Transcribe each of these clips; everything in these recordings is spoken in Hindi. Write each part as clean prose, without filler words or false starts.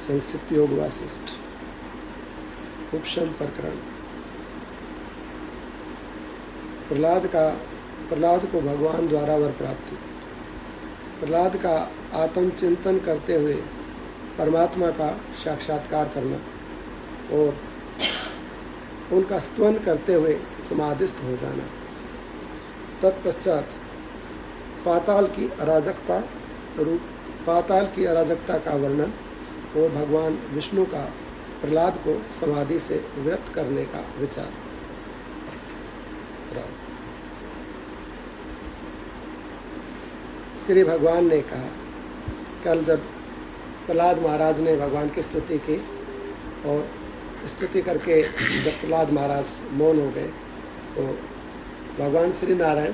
संक्षिप्त योग वासिष्ठ उपशम प्रकरण। प्रहलाद को भगवान द्वारा वर प्राप्ति। प्रहलाद का आत्मचिंतन करते हुए परमात्मा का साक्षात्कार करना और उनका स्तवन करते हुए समाधिस्थ हो जाना। तत्पश्चात पाताल की अराजकता का वर्णन और भगवान विष्णु का प्रहलाद को समाधि से विरक्त करने का विचार। श्री भगवान ने कहा, कल जब प्रहलाद महाराज ने भगवान की स्तुति की और स्तुति करके जब प्रहलाद महाराज मौन हो गए तो भगवान श्री नारायण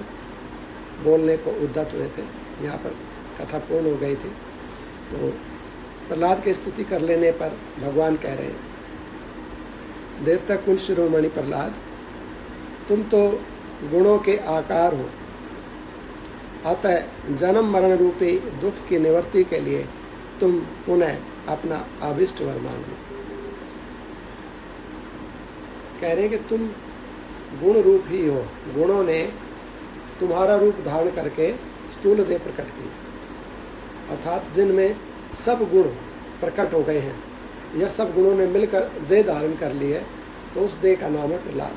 बोलने को उद्यत हुए थे। यहाँ पर कथा पूर्ण हो गई थी। तो प्रहलाद की स्तुति कर लेने पर भगवान कह रहे हैं, देवता कुल शिरोमणि प्रहलाद, तुम तो गुणों के आकार हो, अतः जन्म मरण रूपी दुख की निवृत्ति के लिए तुम पुनः अपना अभिष्ट वर मांग लो। कह रहे हैं कि तुम गुण रूप ही हो, गुणों ने तुम्हारा रूप धारण करके स्थूल देह प्रकट की, अर्थात जिनमें सब गुण प्रकट हो गए हैं, यह सब गुणों ने मिलकर देह धारण कर ली है, तो उस देह का नाम है प्रहलाद,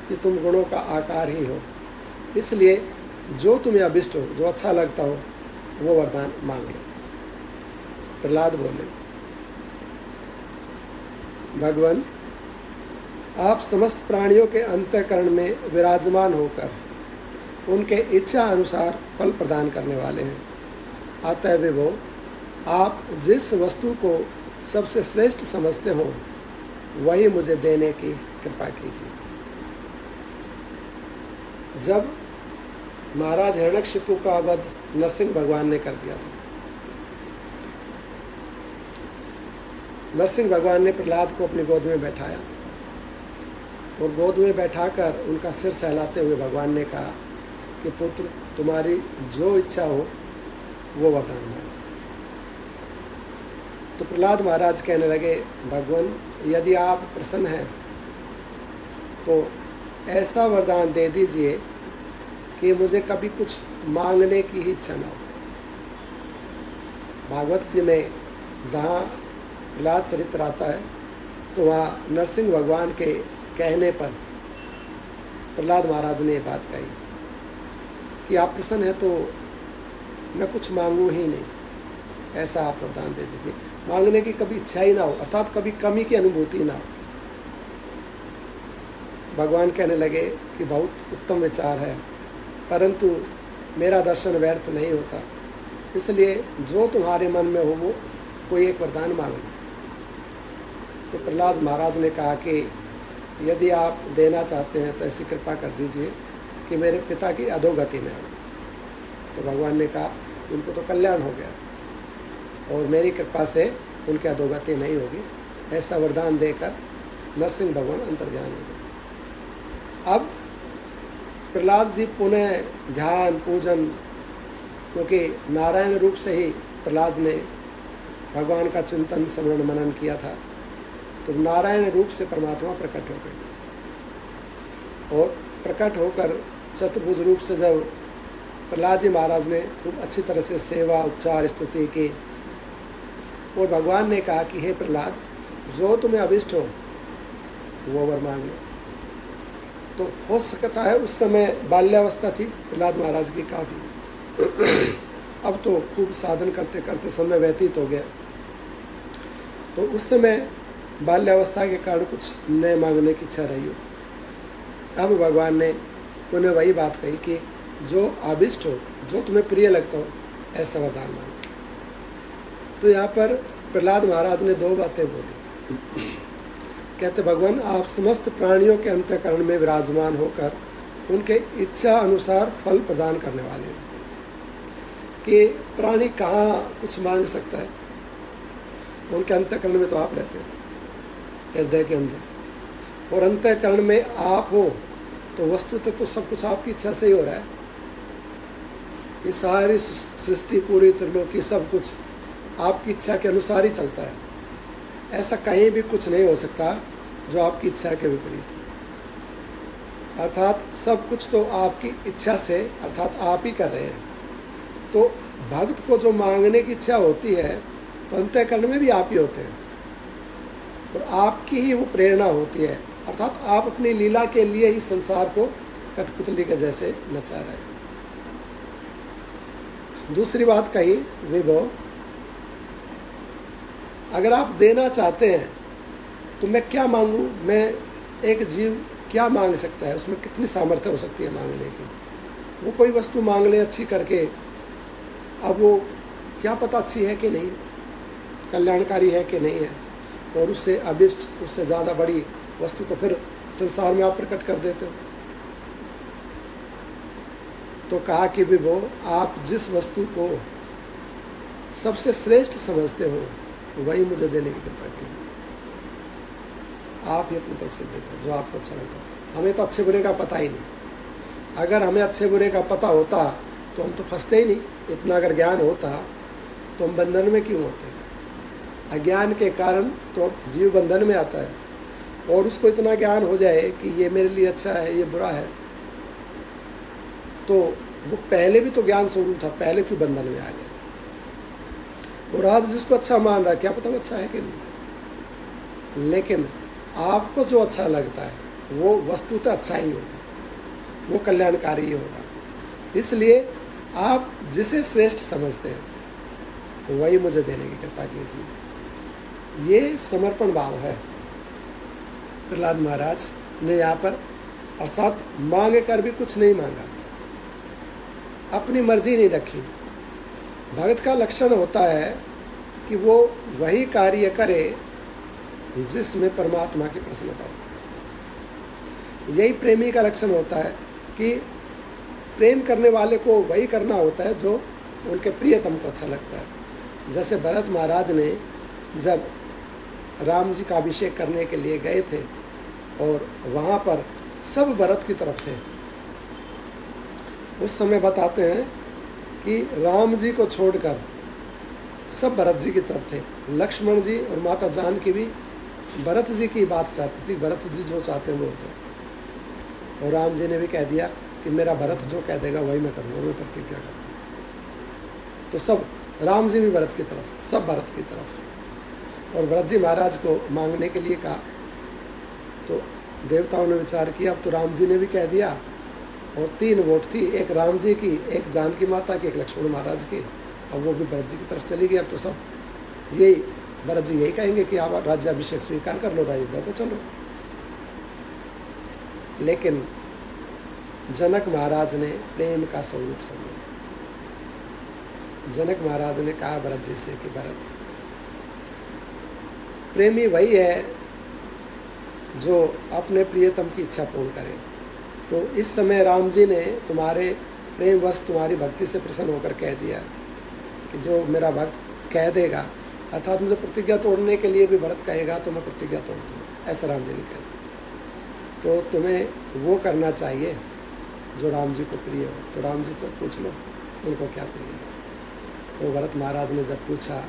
कि तुम गुणों का आकार ही हो। इसलिए जो तुम्हें अभिष्ट हो, जो अच्छा लगता हो, वो वरदान मांग लो। प्रहलाद बोले, भगवान, आप समस्त प्राणियों के अंतःकरण में विराजमान होकर उनके इच्छा अनुसार फल प्रदान करने वाले हैं। अतः विभो, आप जिस वस्तु को सबसे श्रेष्ठ समझते हो वही मुझे देने की कृपा कीजिए। जब महाराज हिरण्यकशिपु का वध नरसिंह भगवान ने कर दिया था, नरसिंह भगवान ने प्रहलाद को अपनी गोद में बैठाया और गोद में बैठाकर उनका सिर सहलाते हुए भगवान ने कहा कि पुत्र, तुम्हारी जो इच्छा हो वो वरदान मांगो। तो प्रहलाद महाराज कहने लगे, भगवान, यदि आप प्रसन्न हैं तो ऐसा वरदान दे दीजिए कि मुझे कभी कुछ मांगने की ही इच्छा ना हो। भागवत जी में जहाँ प्रहलाद चरित्र आता है तो वहाँ नरसिंह भगवान के कहने पर प्रहलाद महाराज ने ये बात कही कि आप प्रसन्न हैं तो मैं कुछ मांगू ही नहीं, ऐसा आप वरदान दे दीजिए। मांगने की कभी इच्छा ही ना हो, अर्थात कभी कमी की अनुभूति ना हो। भगवान कहने लगे कि बहुत उत्तम विचार है, परंतु मेरा दर्शन व्यर्थ नहीं होता, इसलिए जो तुम्हारे मन में हो वो कोई एक वरदान मांग लो। तो प्रहलाद महाराज ने कहा कि यदि आप देना चाहते हैं तो ऐसी कृपा कर दीजिए कि मेरे पिता की अधोगति न हो। तो भगवान ने कहा, उनको तो कल्याण हो गया और मेरी कृपा से उनकी अधोगति नहीं होगी। ऐसा वरदान देकर नरसिंह भगवान अंतर्ध्यान हो गए। अब प्रहलाद जी पुनः ध्यान पूजन, क्योंकि नारायण रूप से ही प्रहलाद ने भगवान का चिंतन स्मरण मनन किया था, तो नारायण रूप से परमात्मा प्रकट हो गए और प्रकट होकर चतुर्भुज रूप से जब प्रहलाद जी महाराज ने खूब अच्छी तरह से सेवा उपचार स्तुति की और भगवान ने कहा कि हे प्रहलाद, जो तुम्हें अभिष्ट हो वो वर मांग लो। तो हो सकता है उस समय बाल्यावस्था थी प्रहलाद महाराज की काफ़ी, अब तो खूब साधन करते करते समय व्यतीत हो गया, तो उस समय बाल्यावस्था के कारण कुछ नए मांगने की इच्छा रही हो। अब भगवान ने पुनः वही बात कही कि जो अभिष्ट हो, जो तुम्हें प्रिय लगता हो, ऐसा वरदान मांगो। तो यहाँ पर प्रहलाद महाराज ने दो बातें बोली। कहते, भगवान, आप समस्त प्राणियों के अंतःकरण में विराजमान होकर उनके इच्छा अनुसार फल प्रदान करने वाले हैं। कि प्राणी कहाँ कुछ मांग सकता है, उनके अंतःकरण में तो आप रहते हैं, हृदय के अंदर, और अंतःकरण में आप हो तो वस्तुतः तो सब कुछ आपकी इच्छा से ही हो रहा है। ये सारी सृष्टि, पूरी त्रिलोकी, सब कुछ आपकी इच्छा के अनुसार ही चलता है। ऐसा कहीं भी कुछ नहीं हो सकता जो आपकी इच्छा के विपरीत है। अर्थात सब कुछ तो आपकी इच्छा से अर्थात आप ही कर रहे हैं। तो भक्त को जो मांगने की इच्छा होती है तो अंतःकरण में भी आप ही होते हैं और आपकी ही वो प्रेरणा होती है। अर्थात आप अपनी लीला के लिए ही संसार को कठपुतली के जैसे नचा रहे हैं। दूसरी बात कही विभो, अगर आप देना चाहते हैं तो मैं क्या मांगूं, मैं एक जीव क्या मांग सकता है, उसमें कितनी सामर्थ्य हो सकती है मांगने की। वो कोई वस्तु मांग ले अच्छी करके, अब वो क्या पता अच्छी है कि नहीं, कल्याणकारी है कि नहीं है, और उससे अभिष्ट उससे ज़्यादा बड़ी वस्तु तो फिर संसार में आप प्रकट कर देते हो। तो कहा कि विभो, आप जिस वस्तु को सबसे श्रेष्ठ समझते हो वही मुझे देने की कृपा कीजिए। आप ही अपनी तरफ से देते हो जो आपको अच्छा लगता है। हमें तो अच्छे बुरे का पता ही नहीं। अगर हमें अच्छे बुरे का पता होता तो हम तो फंसते ही नहीं। इतना अगर ज्ञान होता तो हम बंधन में क्यों होते? अज्ञान के कारण तो जीव बंधन में आता है, और उसको इतना ज्ञान हो जाए कि ये मेरे लिए अच्छा है, ये बुरा है, तो वो पहले भी तो ज्ञान स्वरूप था, पहले क्यों बंधन में आ गया? और आज जिसको अच्छा मान रहा है, क्या पता वो अच्छा है कि नहीं। लेकिन आपको जो अच्छा लगता है वो वस्तुतः अच्छा ही होगा, वो कल्याणकारी ही होगा। इसलिए आप जिसे श्रेष्ठ समझते हैं वही मुझे देने की कृपा कीजिए। ये समर्पण भाव है प्रहलाद महाराज ने यहाँ पर, अर्थात मांग कर भी कुछ नहीं मांगा, अपनी मर्जी नहीं रखी। भगत का लक्षण होता है कि वो वही कार्य करे जिसमें परमात्मा की प्रसन्नता हो। यही प्रेमी का लक्षण होता है कि प्रेम करने वाले को वही करना होता है जो उनके प्रियतम को अच्छा लगता है। जैसे भरत महाराज ने जब राम जी का अभिषेक करने के लिए गए थे और वहाँ पर सब भरत की तरफ थे, उस समय बताते हैं कि राम जी को छोड़कर सब भरत जी की तरफ थे। लक्ष्मण जी और माता जानकी भी भरत जी की बात चाहती थी, भरत जी जो चाहते हैं वो हो जाए। और राम जी ने भी कह दिया कि मेरा भरत जो कह देगा वही मैं करूँगा, मैं प्रतिज्ञा करता हूँ। तो सब राम जी भी भरत की तरफ, सब भरत की तरफ। और भरत जी महाराज को मांगने के लिए कहा तो देवताओं ने विचार किया, अब तो राम जी ने भी कह दिया, और 3 वोट थी, एक राम जी की, एक जानकी माता की, एक लक्ष्मण महाराज की। अब वो भी भरत जी की तरफ चली गई। अब तो सब यही भरत जी यही कहेंगे कि आप राज्याभिषेक स्वीकार कर लो, अयोध्या को चलो। लेकिन जनक महाराज ने प्रेम का स्वरूप समझा। जनक महाराज ने कहा भरत जी से कि भरत, प्रेमी वही है जो अपने प्रियतम की इच्छा पूर्ण करे। तो इस समय राम जी ने तुम्हारे प्रेमवश तुम्हारी भक्ति से प्रसन्न होकर कह दिया कि जो मेरा भक्त कह देगा, अर्थात मुझे प्रतिज्ञा तोड़ने के लिए भी भरत कहेगा तो मैं प्रतिज्ञा तोड़ दूँगा, ऐसा राम जी ने कह दिया। तो तुम्हें वो करना चाहिए जो राम जी को प्रिय हो। तो राम जी से पूछ लो उनको क्या प्रिय है। तो भरत महाराज ने जब पूछा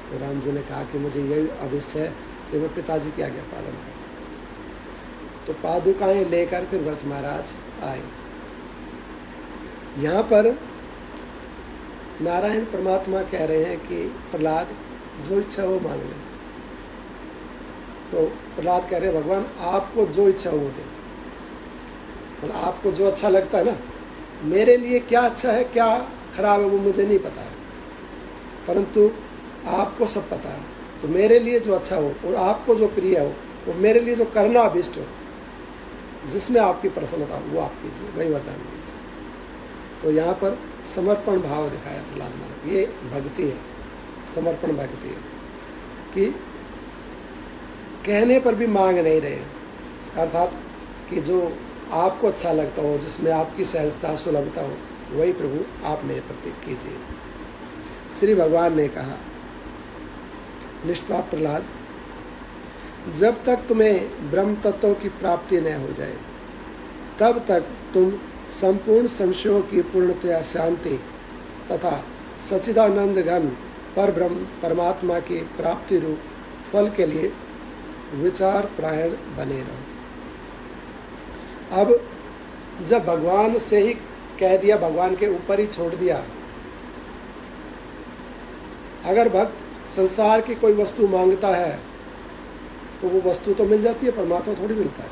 तो राम जी ने कहा कि मुझे यही अभिष्ट है कि मैं पिताजी की आज्ञा पालन करूं। तो पादुकाएं लेकर फिर भरत महाराज आए। यहाँ पर नारायण परमात्मा कह रहे हैं कि प्रहलाद जो इच्छा हो मांग ले। तो प्रहलाद कह रहे हैं भगवान आपको जो इच्छा हो वो दे, मतलब आपको जो अच्छा लगता है ना। मेरे लिए क्या अच्छा है क्या खराब है वो मुझे नहीं पता है, परंतु आपको सब पता है। तो मेरे लिए जो अच्छा हो और आपको जो प्रिय हो, वो मेरे लिए जो करना अभिष्ट हो, जिसमें आपकी प्रसन्नता हो वो आप कीजिए, वही वरदान दीजिए। तो यहाँ पर समर्पण भाव दिखाया प्रहलाद महाराज। ये भक्ति है, समर्पण भक्ति है कि कहने पर भी मांग नहीं रहे, अर्थात कि जो आपको अच्छा लगता हो, जिसमें आपकी सहजता सुलभता हो, वही प्रभु आप मेरे प्रति कीजिए। श्री भगवान ने कहा, निष्पाप प्रहलाद, जब तक तुम्हें ब्रह्म तत्व की प्राप्ति न हो जाए तब तक तुम संपूर्ण संशयों की पूर्णतया शांति तथा सच्चिदानंद घन पर ब्रह्म परमात्मा की प्राप्ति रूप फल के लिए विचार प्रायण बने रहो। अब जब भगवान से ही कह दिया, भगवान के ऊपर ही छोड़ दिया, अगर भक्त संसार की कोई वस्तु मांगता है तो वो वस्तु तो मिल जाती है, परमात्मा थोड़ी मिलता है।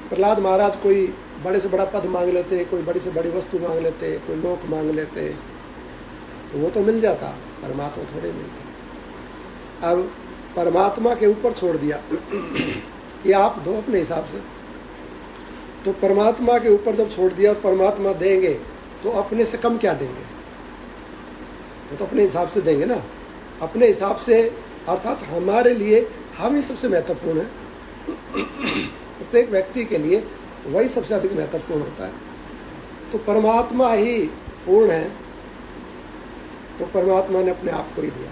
प्रहलाद महाराज कोई बड़े से बड़ा पद मांग लेते, कोई बड़ी से बड़ी वस्तु मांग लेते, कोई लोक मांग लेते, तो वो तो मिल जाता, परमात्मा थोड़े मिलता। अब परमात्मा के ऊपर छोड़ दिया कि आप दो अपने हिसाब से, तो परमात्मा के ऊपर जब छोड़ दिया और परमात्मा देंगे तो अपने से कम क्या देंगे, वो तो अपने हिसाब से देंगे ना, अपने हिसाब से, अर्थात हमारे लिए हम ही सबसे महत्वपूर्ण है। प्रत्येक व्यक्ति के लिए वही सबसे अधिक महत्वपूर्ण होता है। तो परमात्मा ही पूर्ण है, तो परमात्मा ने अपने आप को ही दिया,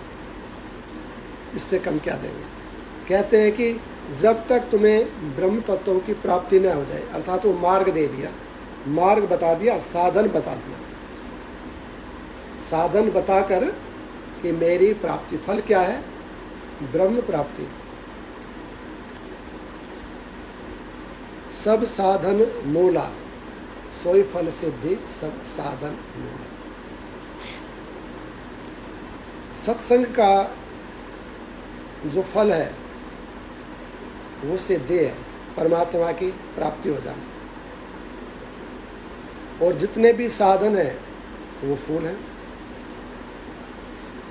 इससे कम क्या देंगे। कहते हैं कि जब तक तुम्हें ब्रह्म तत्वों की प्राप्ति न हो जाए, अर्थात वो मार्ग दे दिया, मार्ग बता दिया, साधन बता दिया, साधन बताकर कि मेरी प्राप्ति, फल क्या है, ब्रह्म प्राप्ति। सब साधन मूला, सोई फल सिद्धि सब साधन मूला। सत्संग का जो फल है वो सिद्धि है, परमात्मा की प्राप्ति हो जाना, और जितने भी साधन है वो फूल है।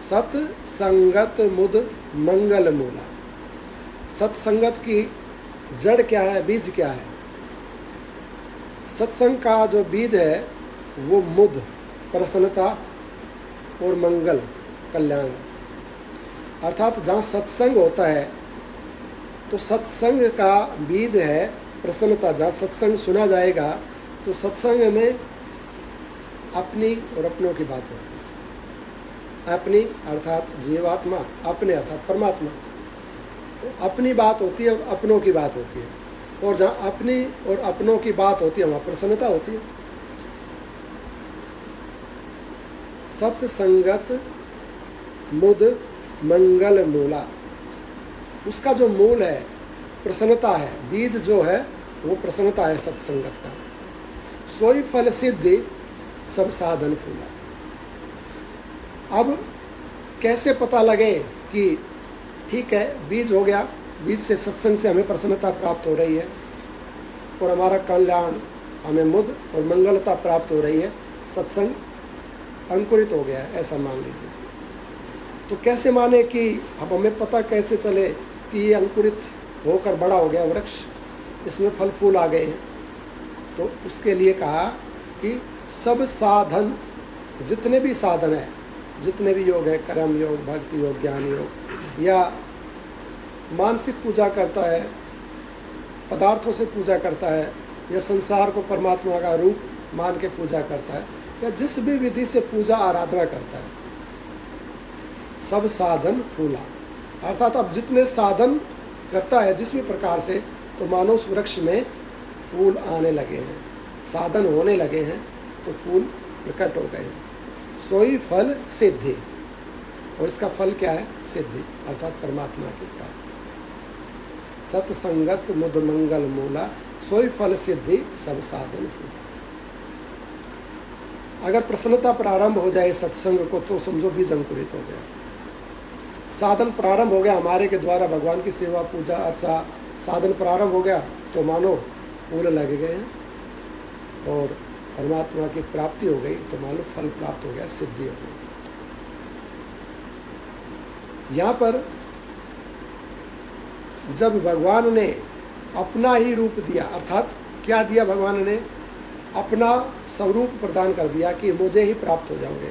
सत्संगत मुद मंगल मूला। सत्संगत की जड़ क्या है, बीज क्या है? सत्संग का जो बीज है वो मुद, प्रसन्नता, और मंगल, कल्याण है। अर्थात जहाँ सत्संग होता है तो सत्संग का बीज है प्रसन्नता। जहाँ सत्संग सुना जाएगा तो सत्संग में अपनी और अपनों की बात होती है। अपनी अर्थात जीवात्मा, अपने अर्थात परमात्मा, तो अपनी बात होती है और अपनों की बात होती है। और जहाँ अपनी और अपनों की बात होती है वहाँ प्रसन्नता होती है। सत्संगत मुद मंगल मूला, उसका जो मूल है प्रसन्नता है, बीज जो है वो प्रसन्नता है सत्संगत का। सोई फल सिद्धि सब साधन फूला। अब कैसे पता लगे कि ठीक है बीज हो गया, बीज से सत्संग से हमें प्रसन्नता प्राप्त हो रही है और हमारा कल्याण, हमें मुद और मंगलता प्राप्त हो रही है, सत्संग अंकुरित हो गया है, ऐसा मान लीजिए। तो कैसे माने कि अब हमें पता कैसे चले कि ये अंकुरित होकर बड़ा हो गया वृक्ष, इसमें फल फूल आ गए हैं? तो उसके लिए कहा कि सब साधन, जितने भी साधन है, जितने भी योग है, कर्म योग, भक्ति योग, ज्ञान योग, या मानसिक पूजा करता है, पदार्थों से पूजा करता है, या संसार को परमात्मा का रूप मान के पूजा करता है, या जिस भी विधि से पूजा आराधना करता है, सब साधन फूला। अर्थात अब जितने साधन करता है जिस भी प्रकार से, तो मानो उस वृक्ष में फूल आने लगे हैं, साधन होने लगे हैं, तो फूल प्रकट हो गए हैं। सोई फल सिद्धि, और इसका फल क्या है? सिद्धि, अर्थात परमात्मा की प्राप्ति। सत्संगत मुद मंगल मूला, सोई फल सिद्धि सब साधन फूला। अगर प्रसन्नता प्रारंभ हो जाए सत्संग को तो समझो बीज अंकुरित हो गया, साधन प्रारंभ हो गया हमारे के द्वारा, भगवान की सेवा, पूजा, अर्चा, साधन प्रारंभ हो गया, तो मानो फूल लग गए हैं और परमात्मा की प्राप्ति हो गई, तो मानो फल प्राप्त हो गया, सिद्धि हो गई। यहाँ पर जब भगवान ने अपना ही रूप दिया, अर्थात क्या दिया भगवान ने? अपना स्वरूप प्रदान कर दिया कि मुझे ही प्राप्त हो जाओगे,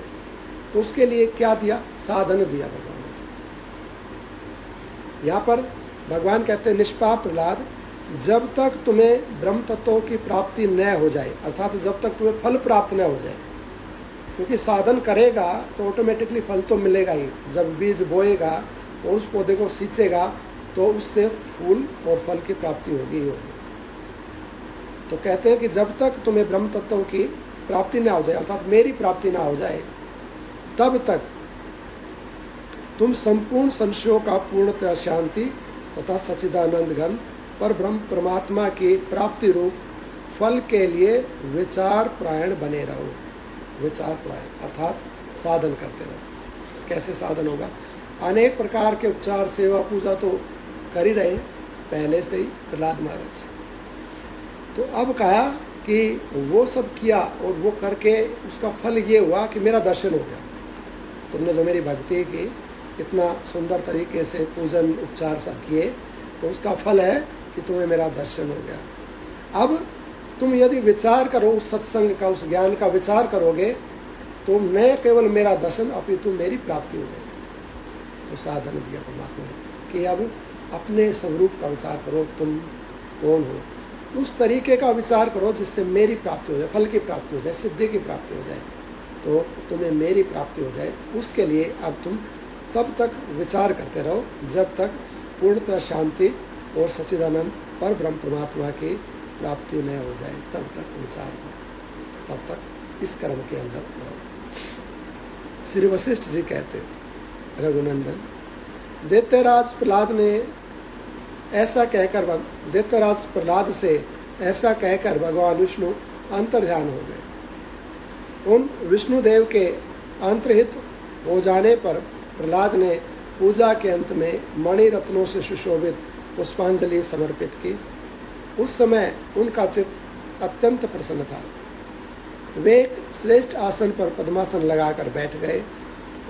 तो उसके लिए क्या दिया? साधन दिया भगवान ने। यहाँ पर भगवान कहते हैं, निष्पाप प्रहलाद, जब तक तुम्हें ब्रह्म तत्वों की प्राप्ति न हो जाए, अर्थात जब तक तुम्हें फल प्राप्त न हो जाए, क्योंकि साधन करेगा तो ऑटोमेटिकली फल तो मिलेगा ही। जब बीज बोएगा और उस पौधे को सींचेगा तो उससे फूल और फल की प्राप्ति होगी ही होगी। तो कहते हैं कि जब तक तुम्हें ब्रह्म तत्वों की प्राप्ति ना हो जाए, अर्थात मेरी प्राप्ति ना हो जाए, तब तक तुम संपूर्ण संशयों का पूर्णतः शांति तथा सच्चिदानंद घन पर ब्रह्म परमात्मा की प्राप्ति रूप फल के लिए विचार प्रायण बने रहो। विचार प्रायण अर्थात साधन करते रहो। कैसे साधन होगा? अनेक प्रकार के उपचार, सेवा, पूजा तो कर ही रहे पहले से ही प्रहलाद महाराज। तो अब कहा कि वो सब किया और वो करके उसका फल ये हुआ कि मेरा दर्शन हो गया। तुमने जो मेरी भक्ति की, इतना सुंदर तरीके से पूजन उपचार सब किए, तो उसका फल है कि तुम्हें मेरा दर्शन हो गया। अब तुम यदि विचार करो उस सत्संग का, उस ज्ञान का विचार करोगे, तो न केवल मेरा दर्शन अपितु मेरी प्राप्ति हो जाएगी। तो साधन दिया परमात्मा ने कि अब अपने स्वरूप का विचार करो, तुम कौन हो, उस तरीके का विचार करो जिससे मेरी प्राप्ति हो जाए, फल की प्राप्ति हो जाए, सिद्धि की प्राप्ति हो जाए, तो तुम्हें मेरी प्राप्ति हो जाए। उसके लिए अब तुम तब तक विचार करते रहो जब तक पूर्णतः शांति और सच्चिदानंद पर ब्रह्म परमात्मा की प्राप्ति न हो जाए, तब तक विचार करो, तब तक इस कर्म के अंदर रहो। श्री वशिष्ठ जी कहते हैं, रघुनंदन, दैत्यराज प्रहलाद से ऐसा कहकर भगवान विष्णु अंतर्ध्यान हो गए। उन विष्णुदेव के अंतर्हित हो जाने पर प्रहलाद ने पूजा के अंत में मणि रत्नों से सुशोभित पुष्पांजलि समर्पित की। उस समय उनका चित्त अत्यंत प्रसन्न था। वे एक श्रेष्ठ आसन पर पद्मासन लगाकर बैठ गए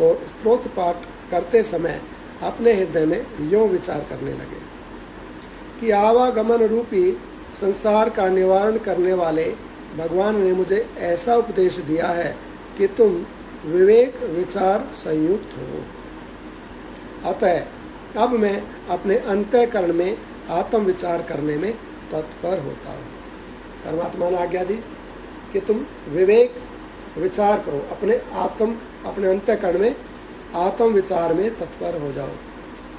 और स्तोत्र पाठ करते समय अपने हृदय में यों विचार करने लगे कि आवागमन रूपी संसार का निवारण करने वाले भगवान ने मुझे ऐसा उपदेश दिया है कि तुम विवेक विचार संयुक्त हो। अतः अब मैं अपने अंतःकरण में आत्म विचार करने में तत्पर होता हूँ। परमात्मा ने आज्ञा दी कि तुम विवेक विचार करो, अपने अंतःकरण में आत्म विचार में तत्पर हो जाओ,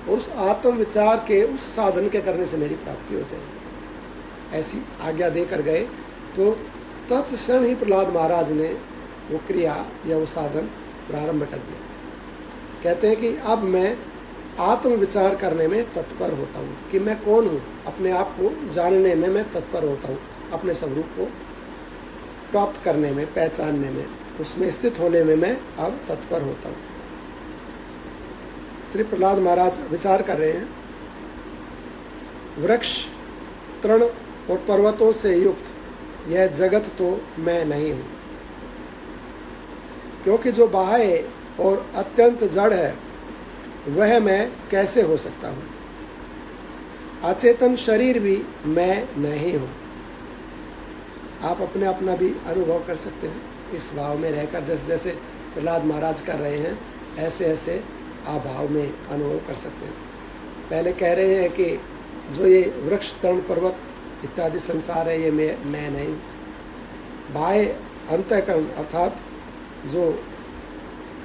और उस आत्म विचार के उस साधन के करने से मेरी प्राप्ति हो जाएगी। ऐसी आज्ञा देकर गए। तो तत्क्षण ही प्रहलाद महाराज ने वो क्रिया या वो साधन प्रारंभ कर दिया। कहते हैं कि अब मैं आत्म विचार करने में तत्पर होता हूँ कि मैं कौन हूँ, अपने आप को जानने में मैं तत्पर होता हूँ, अपने स्वरूप को प्राप्त करने में, पहचानने में, उसमें स्थित होने में मैं अब तत्पर होता हूँ। श्री प्रहलाद महाराज विचार कर रहे हैं, वृक्ष, तृण और पर्वतों से युक्त यह जगत तो मैं नहीं हूँ, क्योंकि जो बाह्य और अत्यंत जड़ है वह मैं कैसे हो सकता हूँ। अचेतन शरीर भी मैं नहीं हूँ। आप अपना भी अनुभव कर सकते हैं इस भाव में रहकर, जैसे जैसे प्रहलाद महाराज कर रहे हैं, ऐसे ऐसे आप भाव में अनुभव कर सकते हैं। पहले कह रहे हैं कि जो ये वृक्ष, तृण, पर्वत इत्यादि संसार है, ये मैं नहीं। बाह्य अंतःकरण अर्थात जो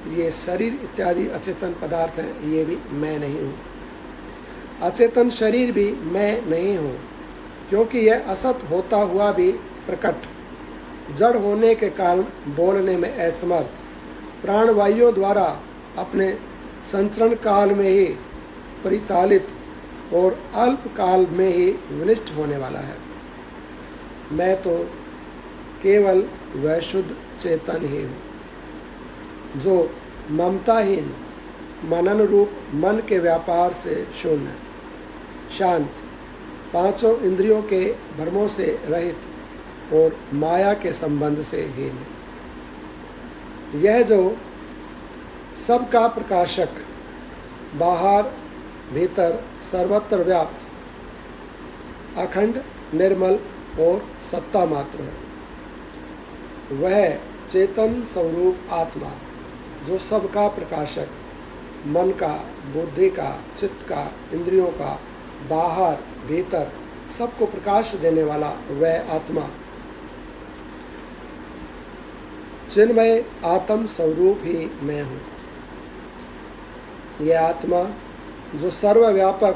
ये शरीर इत्यादि अचेतन पदार्थ हैं, ये भी मैं नहीं हूँ। अचेतन शरीर भी मैं नहीं हूँ, क्योंकि यह असत होता हुआ भी प्रकट, जड़ होने के कारण बोलने में असमर्थ, प्राणवायुओं द्वारा अपने संचरण काल में ही परिचालित और अल्प काल में ही विनष्ट होने वाला है। मैं तो केवल वह शुद्ध चेतन ही हूँ जो ममताहीन, मनन रूप मन के व्यापार से शून्य, शांत, पांचों इंद्रियों के भ्रमों से रहित और माया के संबंध से हीन। यह जो सबका प्रकाशक, बाहर भीतर सर्वत्र व्याप्त, अखंड, निर्मल और सत्ता मात्र है, वह चेतन स्वरूप आत्मा जो सबका प्रकाशक, मन का, बुद्धि का, चित्त का, इंद्रियों का, बाहर भीतर सबको प्रकाश देने वाला वह आत्मा, चिन्मय आत्म स्वरूप ही मैं हूँ। यह आत्मा जो सर्वव्यापक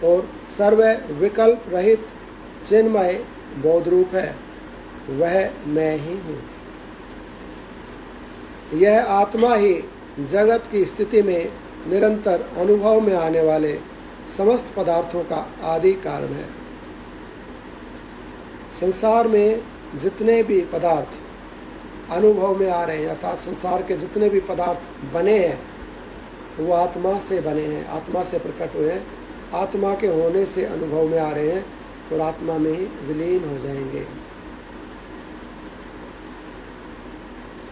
और सर्व विकल्प रहित चिन्मय बोध रूप है, वह मैं ही हूँ। यह आत्मा ही जगत की स्थिति में निरंतर अनुभव में आने वाले समस्त पदार्थों का आदि कारण है। संसार में जितने भी पदार्थ अनुभव में आ रहे हैं, अर्थात संसार के जितने भी पदार्थ बने हैं वो आत्मा से बने हैं, आत्मा से प्रकट हुए हैं, आत्मा के होने से अनुभव में आ रहे हैं और आत्मा में ही विलीन हो जाएंगे।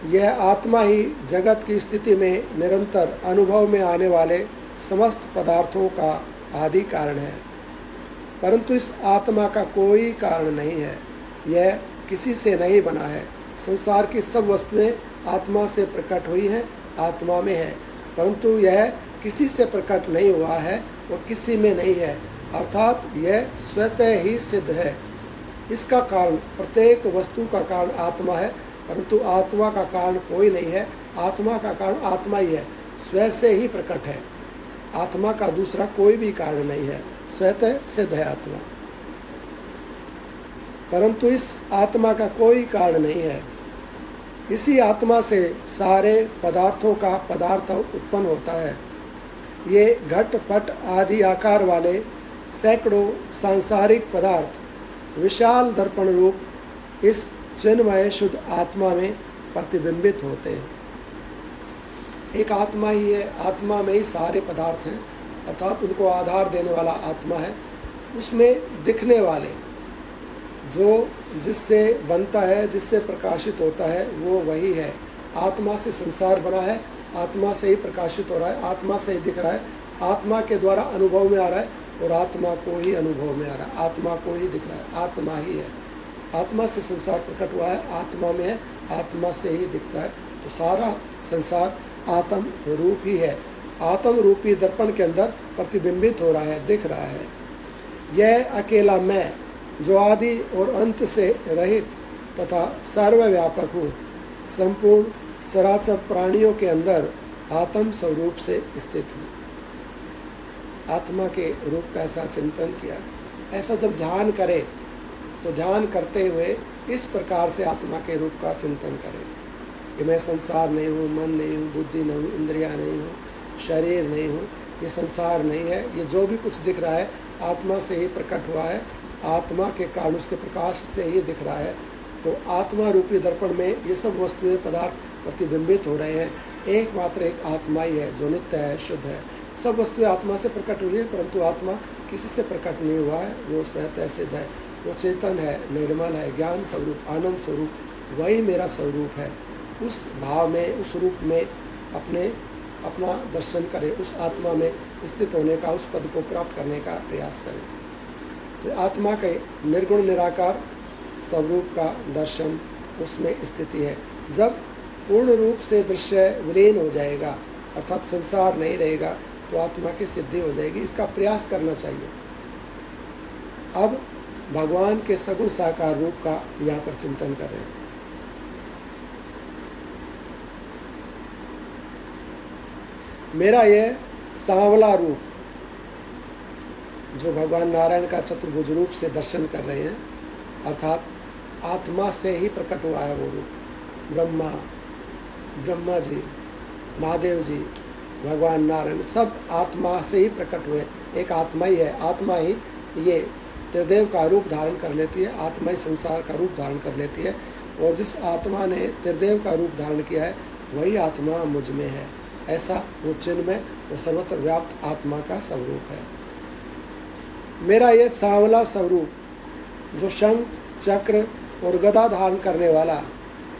यह आत्मा ही जगत की स्थिति में निरंतर अनुभव में आने वाले समस्त पदार्थों का आदि कारण है, परंतु इस आत्मा का कोई कारण नहीं है। यह किसी से नहीं बना है। संसार की सब वस्तुएं आत्मा से प्रकट हुई हैं, आत्मा में है, परंतु यह किसी से प्रकट नहीं हुआ है और किसी में नहीं है, अर्थात यह स्वतः ही सिद्ध है। इसका कारण, प्रत्येक वस्तु का कारण आत्मा है, परंतु आत्मा का कारण कोई नहीं है। आत्मा का कारण आत्मा ही है, स्वयं से ही प्रकट है। आत्मा का दूसरा कोई भी कारण नहीं है, स्वतः सिद्ध है आत्मा, परंतु इस आत्मा का कोई कारण नहीं है। इसी आत्मा से सारे पदार्थों का पदार्थ उत्पन्न होता है। ये घट पट आदि आकार वाले सैकड़ों सांसारिक पदार्थ विशाल दर्पण रूप इस चिन्मय शुद्ध आत्मा में प्रतिबिंबित होते हैं। एक आत्मा ही है, आत्मा में ही सारे पदार्थ हैं, अर्थात उनको आधार देने वाला आत्मा है। उसमें दिखने वाले जो जिससे बनता है, जिससे प्रकाशित होता है, वो वही है। आत्मा से संसार बना है, आत्मा से ही प्रकाशित हो रहा है, आत्मा से ही दिख रहा है, आत्मा के द्वारा अनुभव में आ रहा है और आत्मा को ही अनुभव में आ रहा है, आत्मा को ही दिख रहा है, आत्मा ही है। आत्मा से संसार प्रकट हुआ है, आत्मा में है, आत्मा से ही दिखता है। तो सारा संसार आत्म रूप ही है, आत्म रूपी दर्पण के अंदर प्रतिबिंबित हो रहा है, दिख रहा है। यह अकेला मैं जो आदि और अंत से रहित तथा सर्वव्यापक हूँ, संपूर्ण चराचर प्राणियों के अंदर आत्म स्वरूप से स्थित हूँ। आत्मा के रूप का ऐसा चिंतन किया। ऐसा जब ध्यान करे तो ध्यान करते हुए इस प्रकार से आत्मा के रूप का चिंतन करें कि मैं संसार नहीं हूँ, मन नहीं हूँ, बुद्धि नहीं हूँ, इंद्रियाँ नहीं हूँ, शरीर नहीं हूँ, ये संसार नहीं है। ये जो भी कुछ दिख रहा है आत्मा से ही प्रकट हुआ है, आत्मा के कारण उसके प्रकाश से ही दिख रहा है। तो आत्मा रूपी दर्पण में ये सब वस्तुएं पदार्थ प्रतिबिंबित हो रहे हैं। एकमात्र एक आत्मा ही है जो नित्य है, शुद्ध है। सब वस्तुएं आत्मा से प्रकट हुई है, परंतु आत्मा किसी से प्रकट नहीं हुआ है, वो स्वतः सिद्ध है, वो चेतन है, निर्मल है, ज्ञान स्वरूप, आनंद स्वरूप, वही मेरा स्वरूप है। उस भाव में, उस रूप में अपना दर्शन करें, उस आत्मा में स्थित होने का, उस पद को प्राप्त करने का प्रयास करें। तो आत्मा के निर्गुण निराकार स्वरूप का दर्शन, उसमें स्थिति है। जब पूर्ण रूप से दृश्य विलीन हो जाएगा, अर्थात संसार नहीं रहेगा, तो आत्मा की सिद्धि हो जाएगी। इसका प्रयास करना चाहिए। अब भगवान के सगुण साकार रूप का यहाँ पर चिंतन कर रहे हैं। मेरा यह सांवला रूप जो भगवान नारायण का चतुर्भुज रूप से दर्शन कर रहे हैं, अर्थात आत्मा से ही प्रकट हुआ है वो रूप। ब्रह्मा जी, महादेव जी, भगवान नारायण सब आत्मा से ही प्रकट हुए। एक आत्मा ही है, आत्मा ही ये त्रिदेव का रूप धारण कर लेती है, आत्मा ही संसार का रूप धारण कर लेती है। और जिस आत्मा ने त्रिदेव का रूप धारण किया है वही आत्मा मुझ में है। ऐसा वो चिन्मय, वो सर्वत्र व्याप्त आत्मा का स्वरूप है। मेरा ये सांवला स्वरूप जो शंख, चक्र और गदा धारण करने वाला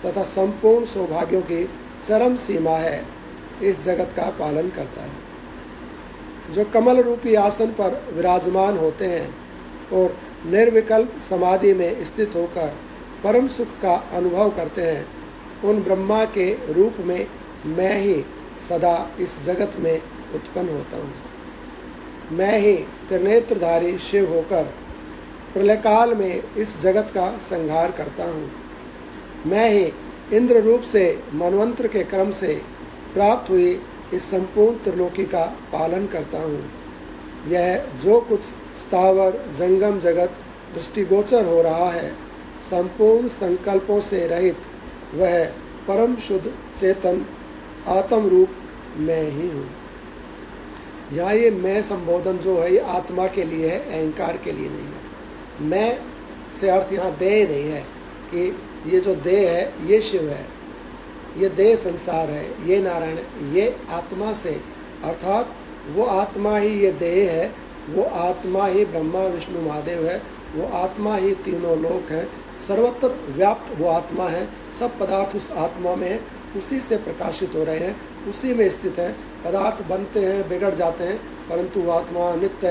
तथा संपूर्ण सौभाग्यों की चरम सीमा है, इस जगत का पालन करता है। जो कमल रूपी आसन पर विराजमान होते हैं और निर्विकल्प समाधि में स्थित होकर परम सुख का अनुभव करते हैं, उन ब्रह्मा के रूप में मैं ही सदा इस जगत में उत्पन्न होता हूँ। मैं ही त्रिनेत्रधारी शिव होकर प्रलय काल में इस जगत का संहार करता हूँ। मैं ही इंद्र रूप से मनवंतर के क्रम से प्राप्त हुई इस संपूर्ण त्रिलोकी का पालन करता हूँ। यह जो कुछ स्थावर जंगम जगत दृष्टिगोचर हो रहा है, संपूर्ण संकल्पों से रहित वह परम शुद्ध चेतन आत्म रूप मैं ही हूँ। यहाँ ये मैं संबोधन जो है ये आत्मा के लिए है, अहंकार के लिए नहीं है। मैं से अर्थ यहाँ देह नहीं है कि ये जो देह है ये शिव है, ये देह संसार है, ये नारायण है। ये आत्मा से अर्थात वो आत्मा ही ये देह है, वो आत्मा ही ब्रह्मा विष्णु महादेव है, वो आत्मा ही तीनों लोक हैं, सर्वत्र व्याप्त वो आत्मा है। सब पदार्थ उस आत्मा में है, उसी से प्रकाशित हो रहे हैं, उसी में स्थित हैं। पदार्थ बनते हैं, बिगड़ जाते हैं, परंतु वो आत्मा नित्य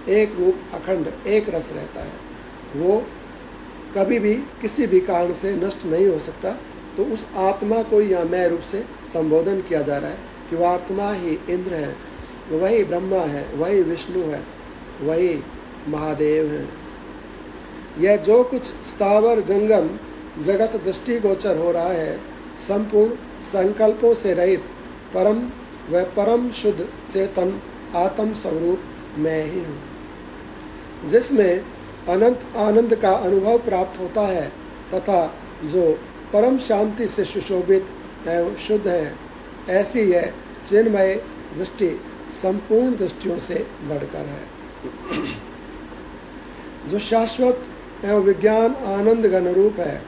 एक रूप अखंड एक रस रहता है। वो कभी भी किसी भी कारण से नष्ट नहीं हो सकता। तो उस आत्मा को यहाँ मैं रूप से संबोधन किया जा रहा है कि वह आत्मा ही इंद्र है, वही ब्रह्मा है, वही विष्णु है, वही महादेव है। यह जो कुछ स्थावर जंगम जगत दृष्टिगोचर हो रहा है, संपूर्ण संकल्पों से रहित परम व परम शुद्ध चेतन आत्म स्वरूप मैं ही हूँ, जिसमें अनंत आनंद का अनुभव प्राप्त होता है तथा जो परम शांति से सुशोभित एवं शुद्ध है। ऐसी यह चिन्मय दृष्टि संपूर्ण दृष्टियों से बढ़कर है। जो शाश्वत एवं विज्ञान आनंद घन रूप है,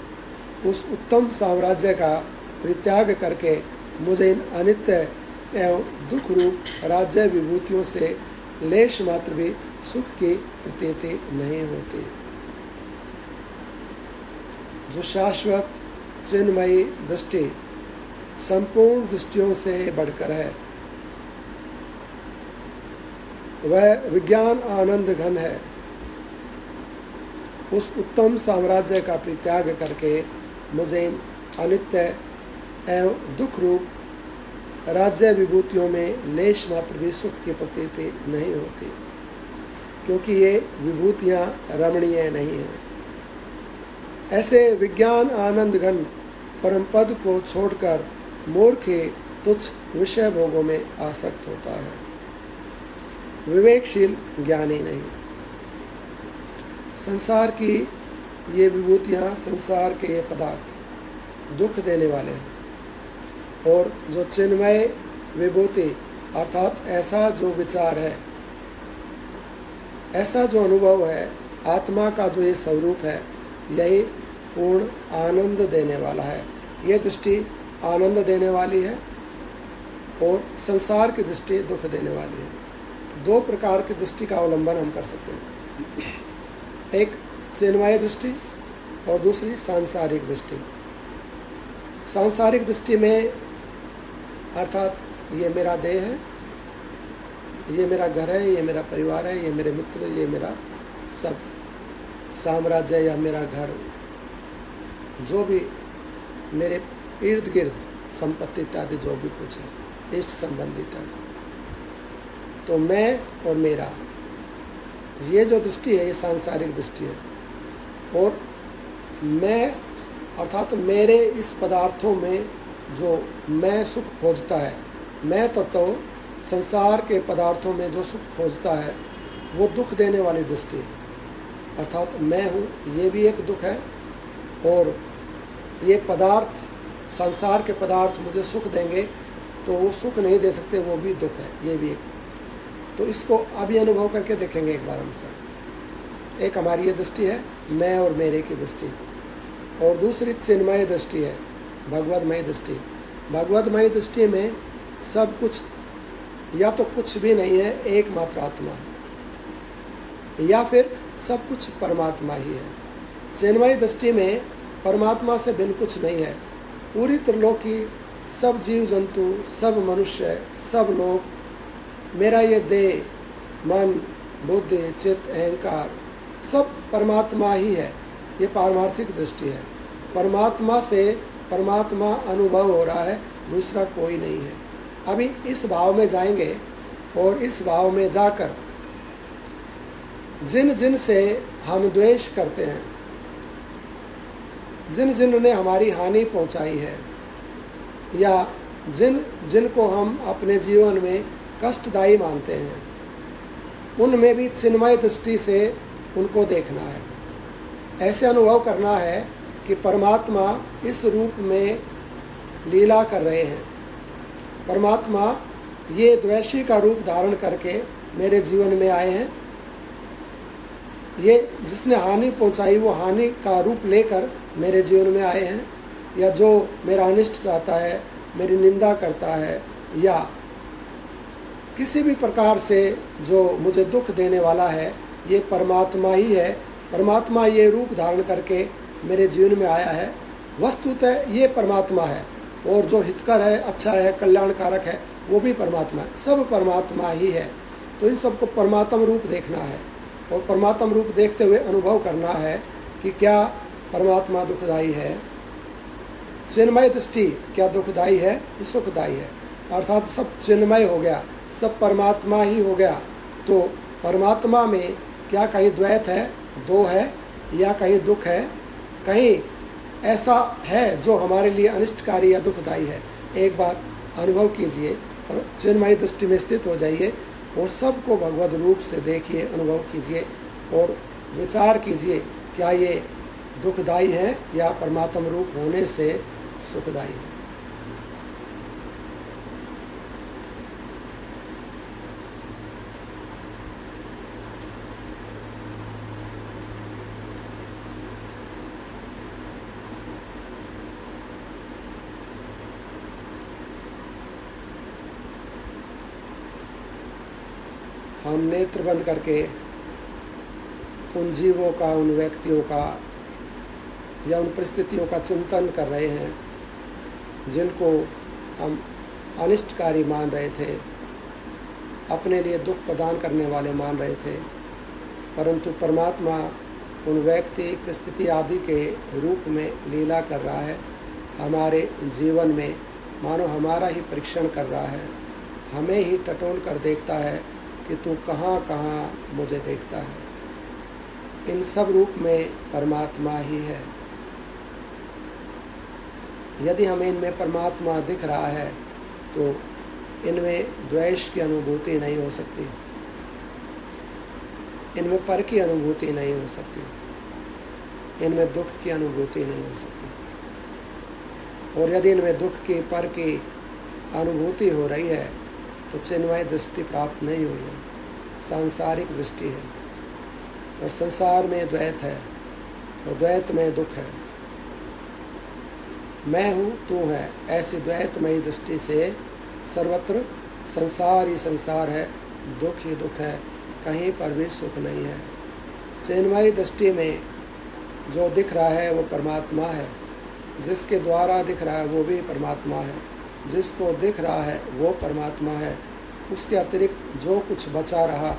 उस उत्तम साम्राज्य का परित्याग करके मुझे इन अनित्य एवं दुख रूप राज्य विभूतियों से लेश मात्र भी सुख की प्रतीति नहीं होती। जो शाश्वत चिन्मयी दृष्टि संपूर्ण दृष्टियों से बढ़कर है, वह विज्ञान आनंद घन है। उस उत्तम साम्राज्य का परित्याग करके मुझे इन अनित्य एवं दुख रूप राज्य विभूतियों में लेश मात्र भी सुख की प्रतीति नहीं होती, क्योंकि ये विभूतियाँ रमणीय नहीं हैं। ऐसे विज्ञान आनंद घन परम पद को छोड़कर मूर्ख तुच्छ विषय भोगों में आसक्त होता है, विवेकशील ज्ञानी नहीं। संसार की ये विभूतियाँ, संसार के ये पदार्थ दुख देने वाले हैं, और जो चिन्मय विभूति अर्थात ऐसा जो विचार है, ऐसा जो अनुभव है, आत्मा का जो ये स्वरूप है, यही पूर्ण आनंद देने वाला है। ये दृष्टि आनंद देने वाली है और संसार की दृष्टि दुख देने वाली है। दो प्रकार की दृष्टि का अवलंबन हम कर सकते हैं, एक चिन्मय दृष्टि और दूसरी सांसारिक दृष्टि। सांसारिक दृष्टि में अर्थात ये मेरा देह है, ये मेरा घर है, ये मेरा परिवार है, ये मेरे मित्र, ये मेरा सब साम्राज्य या मेरा घर, जो भी मेरे इर्द गिर्द संपत्ति इत्यादि जो भी कुछ है, इष्ट संबंधी इत्यादि, तो मैं और मेरा, ये जो दृष्टि है ये सांसारिक दृष्टि है। और मैं अर्थात मेरे इस पदार्थों में जो मैं सुख खोजता है, मैं तत्व संसार के पदार्थों में जो सुख खोजता है, वो दुख देने वाली दृष्टि है। अर्थात मैं हूँ, ये भी एक दुख है, और ये पदार्थ, संसार के पदार्थ मुझे सुख देंगे तो वो सुख नहीं दे सकते, वो भी दुख है, ये भी एक। तो इसको अभी अनुभव करके देखेंगे एक बार हम सब। एक हमारी ये दृष्टि है मैं और मेरे की दृष्टि, और दूसरी चिन्मय दृष्टि है, भगवतमय दृष्टि। भगवतमय दृष्टि में सब कुछ या तो कुछ भी नहीं है, एकमात्र आत्मा है, या फिर सब कुछ परमात्मा ही है। चिन्मय दृष्टि में परमात्मा से भिन्न कुछ नहीं है। पूरी त्रिलोकी, सब जीव जंतु, सब मनुष्य, सब लोग, मेरा ये देह, मन, बुद्धि, चित्त, अहंकार, सब परमात्मा ही है। ये पारमार्थिक दृष्टि है। परमात्मा से परमात्मा अनुभव हो रहा है, दूसरा कोई नहीं है। अभी इस भाव में जाएंगे, और इस भाव में जाकर जिन जिन से हम द्वेष करते हैं, जिन जिन ने हमारी हानि पहुंचाई है, या जिन जिनको हम अपने जीवन में कष्टदायी मानते हैं, उनमें भी चिन्मय दृष्टि से उनको देखना है। ऐसे अनुभव करना है कि परमात्मा इस रूप में लीला कर रहे हैं। परमात्मा ये द्वेषी का रूप धारण करके मेरे जीवन में आए हैं। ये जिसने हानि पहुंचाई वो हानि का रूप लेकर मेरे जीवन में आए हैं, या जो मेरा अनिष्ट चाहता है, मेरी निंदा करता है, या किसी भी प्रकार से जो मुझे दुख देने वाला है, ये परमात्मा ही है। परमात्मा ये रूप धारण करके मेरे जीवन में आया है। वस्तुतः ये परमात्मा है, और जो हितकर है, अच्छा है, कल्याणकारक है, वो भी परमात्मा है। सब परमात्मा ही है। तो इन सबको परमात्म रूप देखना है, और परमात्म रूप देखते हुए अनुभव करना है कि क्या परमात्मा दुखदाई है। चिन्मय दृष्टि क्या दुखदाई है, ये सुखदाई है। अर्थात सब चिन्मय हो गया, सब परमात्मा ही हो गया। तो परमात्मा में क्या कहीं द्वैत है, दो है, या कहीं दुख है, कहीं ऐसा है जो हमारे लिए अनिष्टकारी या दुखदाई है। एक बार अनुभव कीजिए और चिन्मय दृष्टि में स्थित हो जाइए, और सबको भगवत रूप से देखिए, अनुभव कीजिए और विचार कीजिए क्या ये दुखदाई है या परमात्म रूप होने से सुखदाई है। हम नेत्र बंद करके उन जीवों का, उन व्यक्तियों का या उन परिस्थितियों का चिंतन कर रहे हैं जिनको हम अनिष्टकारी मान रहे थे, अपने लिए दुख प्रदान करने वाले मान रहे थे। परंतु परमात्मा उन व्यक्ति, परिस्थिति आदि के रूप में लीला कर रहा है हमारे जीवन में, मानो हमारा ही परीक्षण कर रहा है। हमें ही टटोल कर देखता है कि तू कहाँ कहाँ मुझे देखता है। इन सब रूप में परमात्मा ही है। यदि हमें इनमें परमात्मा दिख रहा है तो इनमें द्वेष की अनुभूति नहीं हो सकती, इनमें पर की अनुभूति नहीं हो सकती, इनमें दुख की अनुभूति नहीं हो सकती। और यदि इनमें दुख की, पर की अनुभूति हो रही है तो चिन्मय दृष्टि प्राप्त नहीं हुई है, सांसारिक दृष्टि है। और संसार में द्वैत है, और द्वैत में दुख है। मैं हूँ, तू है, ऐसी द्वैतमयी दृष्टि से सर्वत्र संसार ही संसार है, दुख ही दुख है, कहीं पर भी सुख नहीं है। चिन्मयी दृष्टि में जो दिख रहा है वो परमात्मा है, जिसके द्वारा दिख रहा है वो भी परमात्मा है, जिसको दिख रहा है वो परमात्मा है। उसके अतिरिक्त जो कुछ बचा रहा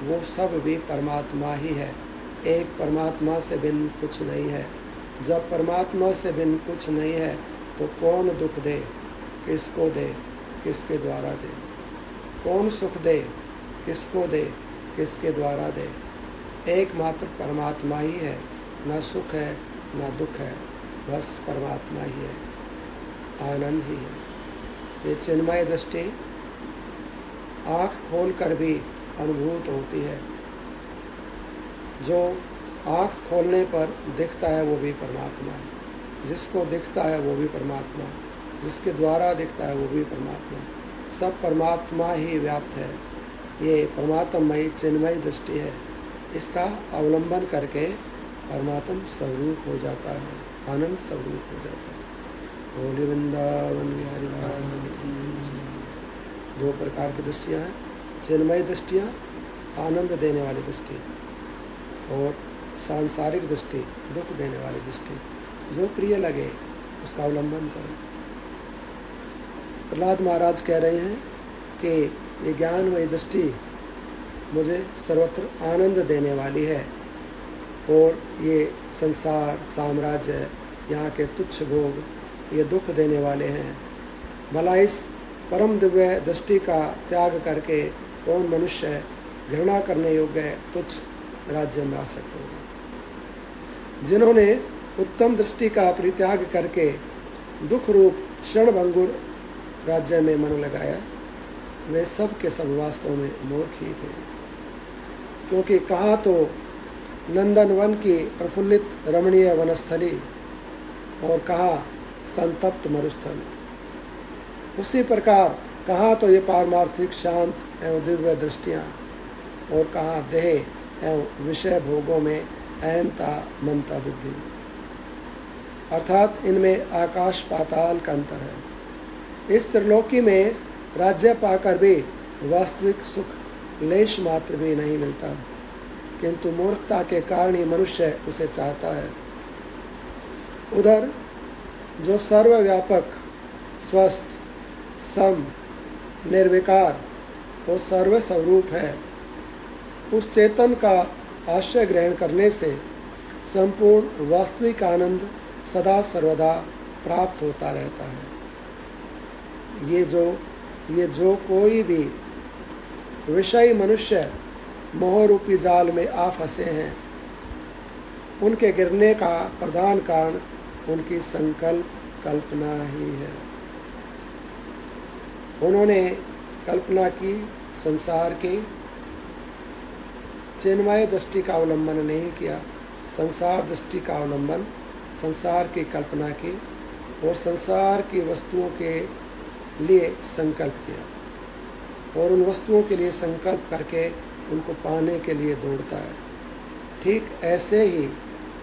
वो सब भी परमात्मा ही है। एक परमात्मा से भिन्न कुछ नहीं है। जब परमात्मा से भिन्न कुछ नहीं है तो कौन दुख दे, किसको दे, किसके द्वारा दे? कौन सुख दे, किसको दे, किसके द्वारा दे? एकमात्र परमात्मा ही है। न सुख है न दुख है, बस परमात्मा ही है, आनंद ही है। ये चिन्मय दृष्टि आँख खोल कर भी अनुभूत होती है। जो आँख खोलने पर दिखता है वो भी परमात्मा है, जिसको दिखता है वो भी परमात्मा है, जिसके द्वारा दिखता है वो भी परमात्मा है। सब परमात्मा ही व्याप्त है। ये परमात्ममयी चिन्मय दृष्टि है। इसका अवलंबन करके परमात्म स्वरूप हो जाता है, आनंद स्वरूप हो जाता है। बोले वृंदावन बिहारी लाल की। दो प्रकार की दृष्टियाँ हैं, चिन्मय दृष्टियाँ, आनंद देने वाली दृष्टि, और सांसारिक दृष्टि, दुख देने वाली दृष्टि। जो प्रिय लगे उसका अवलंबन करो। प्रहलाद महाराज कह रहे हैं कि ये ज्ञानमय दृष्टि मुझे सर्वत्र आनंद देने वाली है, और ये संसार, साम्राज्य, यहाँ के तुच्छ भोग ये दुख देने वाले हैं। भला इस परम दिव्य दृष्टि का त्याग करके कौन मनुष्य घृणा करने योग्य तुच्छ राज्य में आसक्त होगा? जिन्होंने उत्तम दृष्टि का परित्याग करके दुख रूप क्षणभंगुर राज्य में मन लगाया, वे सब के सब वास्तव में मूर्ख ही थे। क्योंकि कहाँ तो नंदनवन की प्रफुल्लित रमणीय वनस्थली और कहाँ संतप्त मरुस्थल। उसी प्रकार कहाँ तो ये पारमार्थिक शांत एवं दिव्य दृष्टियाँ, और कहाँ देह एवं विषय भोगों में अहंता ममता बुद्धि। अर्थात इनमें आकाश पाताल का अंतर है। इस त्रिलोकी में राज्य पाकर भी वास्तविक सुख लेश मात्र भी नहीं मिलता, किंतु मूर्खता के कारण ही मनुष्य उसे चाहता है। उधर जो सर्वव्यापक, स्वस्थ, सम, निर्विकार और सर्वस्वरूप है, उस चेतन का आश्रय ग्रहण करने से संपूर्ण वास्तविक आनंद सदा सर्वदा प्राप्त होता रहता है। ये जो कोई भी विषयी मनुष्य मोहरूपी जाल में आ फंसे हैं, उनके गिरने का प्रधान कारण उनकी संकल्प कल्पना ही है। उन्होंने कल्पना की संसार के चिन्मय दृष्टि का अवलंबन नहीं किया, संसार दृष्टि का अवलंबन, संसार की कल्पना की और संसार की वस्तुओं के लिए संकल्प किया और उन वस्तुओं के लिए संकल्प करके उनको पाने के लिए दौड़ता है। ठीक ऐसे ही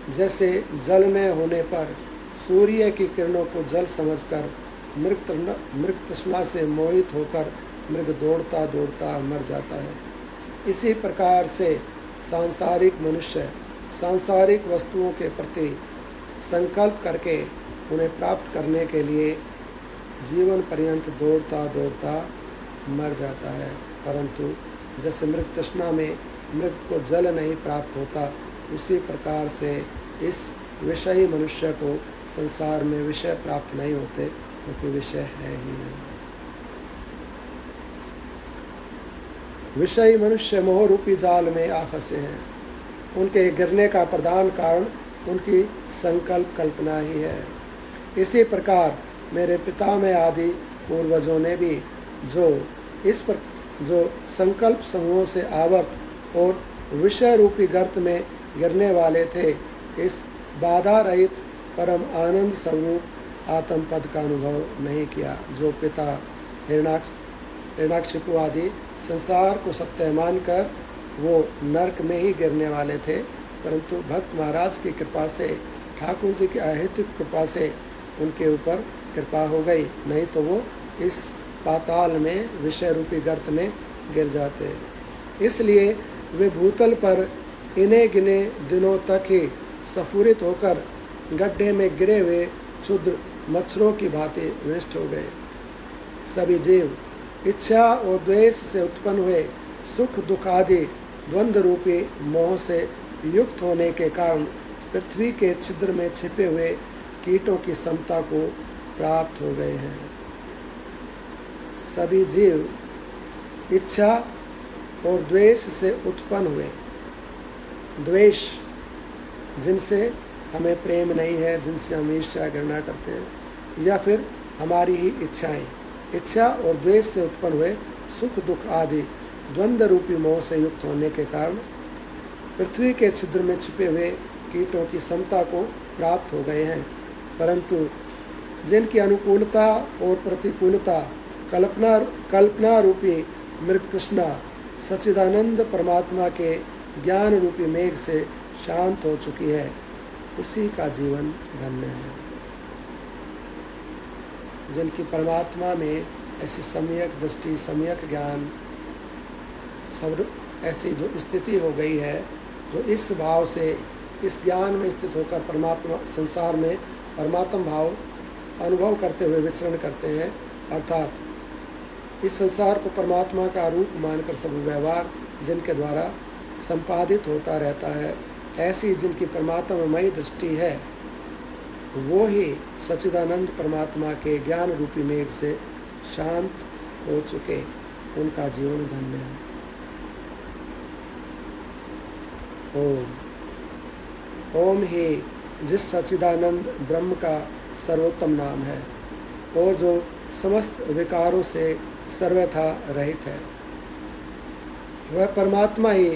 जैसे जल न होने पर सूर्य की किरणों को जल समझकर मृग तृष्णा से मोहित होकर मृग दौड़ता दौड़ता मर जाता है, इसी प्रकार से सांसारिक मनुष्य सांसारिक वस्तुओं के प्रति संकल्प करके उन्हें प्राप्त करने के लिए जीवन पर्यंत दौड़ता दौड़ता मर जाता है। परंतु जैसे मृग तृष्णा में मृग को जल नहीं प्राप्त होता, उसी प्रकार से इस विषयी मनुष्य को संसार में विषय प्राप्त नहीं होते, क्योंकि विषय है ही नहीं। विषयी मनुष्य मोहरूपी जाल में आ फंसे हैं। उनके गिरने का प्रधान कारण उनकी संकल्प कल्पना ही है। इसी प्रकार मेरे पितामह आदि पूर्वजों ने भी जो संकल्प समूहों से आवर्त और विषय रूपी गर्त में गिरने वाले थे, इस बाधा रहित परम आनंद स्वरूप आत्म पद का अनुभव नहीं किया। जो पिता हिरण्याकशिपु आदि संसार को सत्य मानकर वो नरक में ही गिरने वाले थे, परंतु भक्त महाराज की कृपा से, ठाकुर जी की अहेतुक कृपा से उनके ऊपर कृपा हो गई, नहीं तो वो इस पाताल में विषय रूपी गर्त में गिर जाते। इसलिए वे भूतल पर इन्हें गिने दिनों तक ही स्फुरित होकर गड्ढे में गिरे हुए क्षुद्र मच्छरों की भांति विनष्ट हो गए। सभी जीव इच्छा और द्वेष से उत्पन्न हुए सुख दुख आदि द्वंद्व रूपी मोह से युक्त होने के कारण पृथ्वी के छिद्र में छिपे हुए कीटों की समता को प्राप्त हो गए हैं। सभी जीव इच्छा और द्वेष से उत्पन्न हुए, द्वेष जिनसे हमें प्रेम नहीं है, जिनसे हम ईर्ष्या घृणा करते हैं, या फिर हमारी ही इच्छाएं, इच्छा और द्वेष से उत्पन्न हुए सुख दुख आदि द्वंद्व रूपी मोह से युक्त होने के कारण पृथ्वी के छिद्र में छिपे हुए कीटों की समता को प्राप्त हो गए हैं। परंतु जिनकी अनुकूलता और प्रतिकूलता कल्पना रूपी मृग तृष्णा सच्चिदानंद परमात्मा के ज्ञान रूपी मेघ से शांत हो चुकी है, उसी का जीवन धन्य है। जिनकी परमात्मा में ऐसी सम्यक दृष्टि, सम्यक ज्ञान, सब ऐसी जो स्थिति हो गई है, जो इस भाव से, इस ज्ञान में स्थित होकर परमात्मा संसार में परमात्मा भाव अनुभव करते हुए विचरण करते हैं, अर्थात इस संसार को परमात्मा का रूप मानकर सब व्यवहार जिनके द्वारा संपादित होता रहता है, ऐसी जिनकी परमात्मामयी दृष्टि है, वो ही सच्चिदानंद परमात्मा के ज्ञान रूपी मेघ से शांत हो चुके, उनका जीवन धन्य है। ओम ही जिस सच्चिदानंद ब्रह्म का सर्वोत्तम नाम है और जो समस्त विकारों से सर्वथा रहित है, वह परमात्मा ही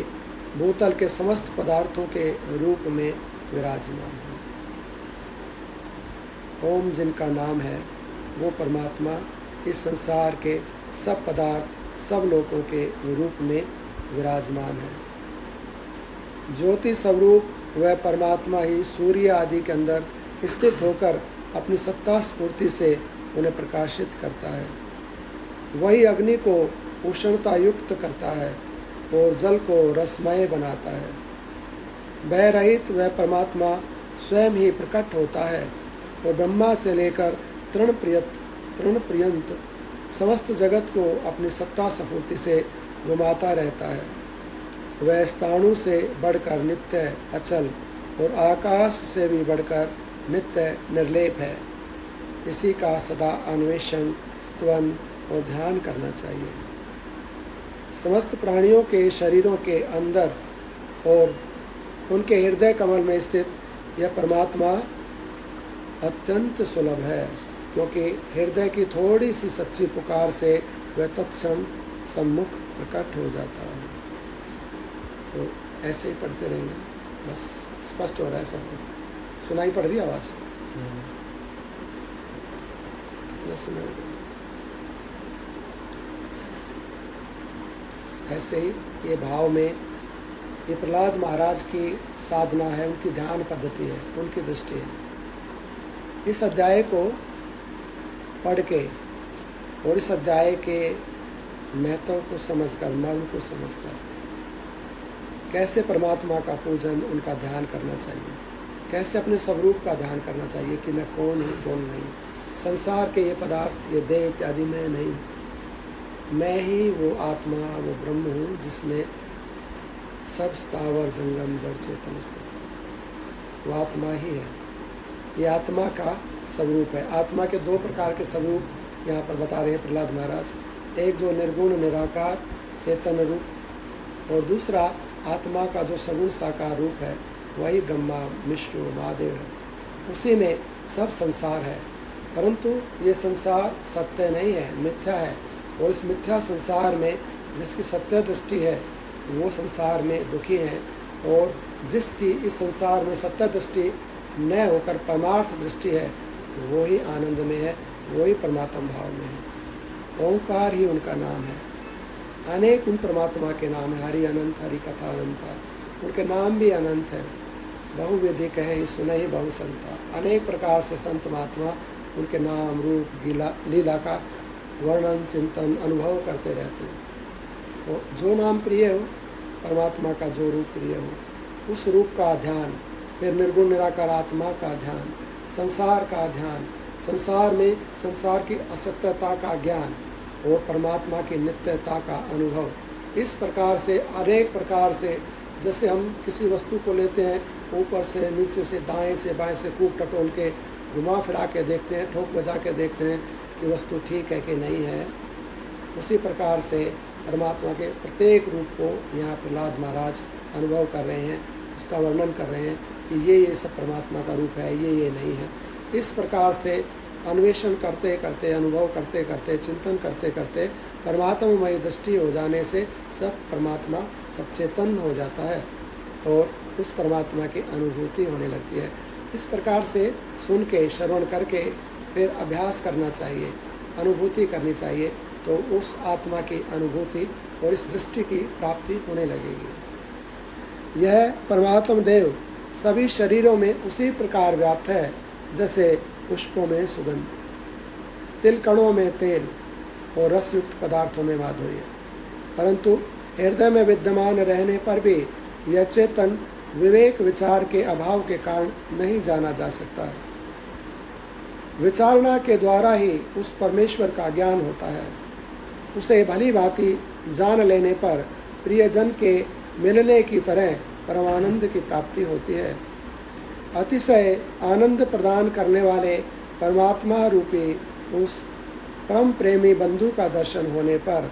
भूतल के समस्त पदार्थों के रूप में विराजमान है। ओम जिनका नाम है, वो परमात्मा इस संसार के सब पदार्थ सब लोगों के रूप में विराजमान है। ज्योति स्वरूप वह परमात्मा ही सूर्य आदि के अंदर स्थित होकर अपनी सत्ता स्फूर्ति से उन्हें प्रकाशित करता है। वही अग्नि को उष्णता युक्त करता है और जल को रसमय बनाता है। भय रहित वह परमात्मा स्वयं ही प्रकट होता है और ब्रह्मा से लेकर तृण पर्यंत समस्त जगत को अपनी सत्ता स्फूर्ति से घुमाता रहता है। वह स्थाणु से बढ़कर नित्य अचल और आकाश से भी बढ़कर नित्य निर्लेप है। इसी का सदा अन्वेषण, स्तवन और ध्यान करना चाहिए। समस्त प्राणियों के शरीरों के अंदर और उनके हृदय कमल में स्थित यह परमात्मा अत्यंत सुलभ है, क्योंकि हृदय की थोड़ी सी सच्ची पुकार से वह तत्क्षण सम्मुख प्रकट हो जाता है। तो ऐसे ही पढ़ते रहेंगे, बस स्पष्ट हो रहा है सबको। सुनाई पड़ रही आवाज़? कितना समय हो गया? ऐसे ही ये भाव में ये प्रहलाद महाराज की साधना है, उनकी ध्यान पद्धति है, उनकी दृष्टि है। इस अध्याय को पढ़ के और इस अध्याय के महत्व को समझकर, मर्म को समझकर कैसे परमात्मा का पूजन, उनका ध्यान करना चाहिए, कैसे अपने स्वरूप का ध्यान करना चाहिए कि मैं कौन हूँ, कौन नहीं। संसार के ये पदार्थ, ये देह इत्यादि मैं नहीं, मैं ही वो आत्मा, वो ब्रह्म हूँ जिसमें सब स्थावर जंगम जड़ चेतन स्थित है। वो आत्मा ही है। ये आत्मा का स्वरूप है। आत्मा के दो प्रकार के स्वरूप यहाँ पर बता रहे हैं प्रहलाद महाराज। एक जो निर्गुण निराकार चेतन रूप, और दूसरा आत्मा का जो सगुण साकार रूप है, वही ब्रह्मा विष्णु महादेव है। उसी में सब संसार है, परंतु ये संसार सत्य नहीं है, मिथ्या है। और इस मिथ्या संसार में जिसकी सत्य दृष्टि है वो संसार में दुखी है, और जिसकी इस संसार में सत्य दृष्टि न होकर परमार्थ दृष्टि है वो ही आनंद में है, वो ही परमात्म भाव में है। ओंकार ही उनका नाम है। अनेक उन परमात्मा के नाम है, हरि अनंत, हरि कथा अनंता, उनके नाम भी अनंत है। बहुविधि कहे सुने ही बहु संता। अनेक प्रकार से संत महात्मा उनके नाम रूप लीला का वर्णन चिंतन अनुभव करते रहते हैं। तो जो नाम प्रिय हो, परमात्मा का जो रूप प्रिय हो, उस रूप का ध्यान, फिर निर्गुण निराकार आत्मा का ध्यान, संसार का ध्यान, संसार में संसार की असत्यता का ज्ञान और परमात्मा की नित्यता का अनुभव। इस प्रकार से अनेक प्रकार से, जैसे हम किसी वस्तु को लेते हैं, ऊपर से नीचे से दाएं से बाएं से कूट टटोल के घुमा फिरा के देखते हैं, ठोक बजा के देखते हैं कि वस्तु ठीक है कि नहीं है। उसी प्रकार से परमात्मा के प्रत्येक रूप को यहाँ प्रहलाद महाराज अनुभव कर रहे हैं, उसका वर्णन कर रहे हैं कि ये सब परमात्मा का रूप है, ये नहीं है। इस प्रकार से अन्वेषण करते करते, अनुभव करते करते, चिंतन करते करते परमात्ममय दृष्टि हो जाने से सब परमात्मा सब चेतन हो जाता है और उस परमात्मा की अनुभूति होने लगती है। इस प्रकार से सुन के, श्रवण करके फिर अभ्यास करना चाहिए, अनुभूति करनी चाहिए, तो उस आत्मा की अनुभूति और इस दृष्टि की प्राप्ति होने लगेगी। यह परमात्म देव सभी शरीरों में उसी प्रकार व्याप्त है जैसे पुष्पों में सुगंध, तिल कणों में तेल और रसयुक्त पदार्थों में माधुर्य। परंतु हृदय में विद्यमान रहने पर भी यह चेतन विवेक विचार के अभाव के कारण नहीं जाना जा सकता है। विचारणा के द्वारा ही उस परमेश्वर का ज्ञान होता है। उसे भली भांति जान लेने पर प्रियजन के मिलने की तरह परमानंद की प्राप्ति होती है। अतिशय आनंद प्रदान करने वाले परमात्मा रूपी उस परम प्रेमी बंधु का दर्शन होने पर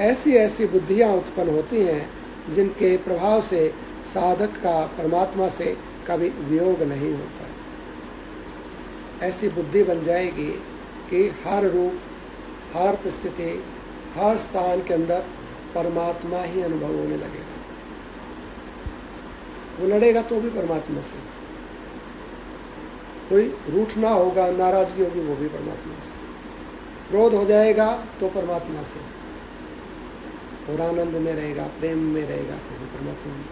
ऐसी ऐसी बुद्धियाँ उत्पन्न होती हैं जिनके प्रभाव से साधक का परमात्मा से कभी वियोग नहीं होता है। ऐसी बुद्धि बन जाएगी कि हर रूप, हर परिस्थिति, हर स्थान के अंदर परमात्मा ही अनुभव होने लगेगा। वो लड़ेगा तो भी परमात्मा से, कोई रूठना होगा, नाराजगी होगी, वो भी परमात्मा से। क्रोध हो जाएगा तो परमात्मा से, और आनंद में रहेगा, प्रेम में रहेगा तो भी परमात्मा में।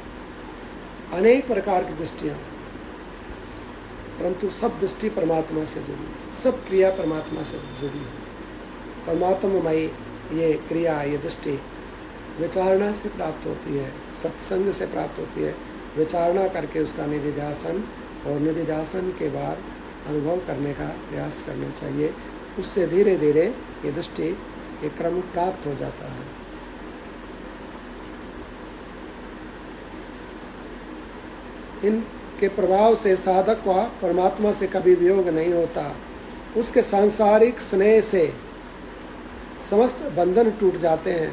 अनेक प्रकार की दृष्टियां, परंतु सब दृष्टि परमात्मा से जुड़ी, सब क्रिया परमात्मा से जुड़ी है। परमात्मामयी ये क्रिया, ये दृष्टि विचारणा से प्राप्त होती है, सत्संग से प्राप्त होती है। विचारणा करके उसका निधिध्यासन, और निधिध्यासन के बाद अनुभव करने का प्रयास करना चाहिए। उससे धीरे धीरे ये दृष्टि, ये क्रम प्राप्त हो जाता है। इनके प्रभाव से साधक का परमात्मा से कभी वियोग नहीं होता। उसके सांसारिक स्नेह से समस्त बंधन टूट जाते हैं।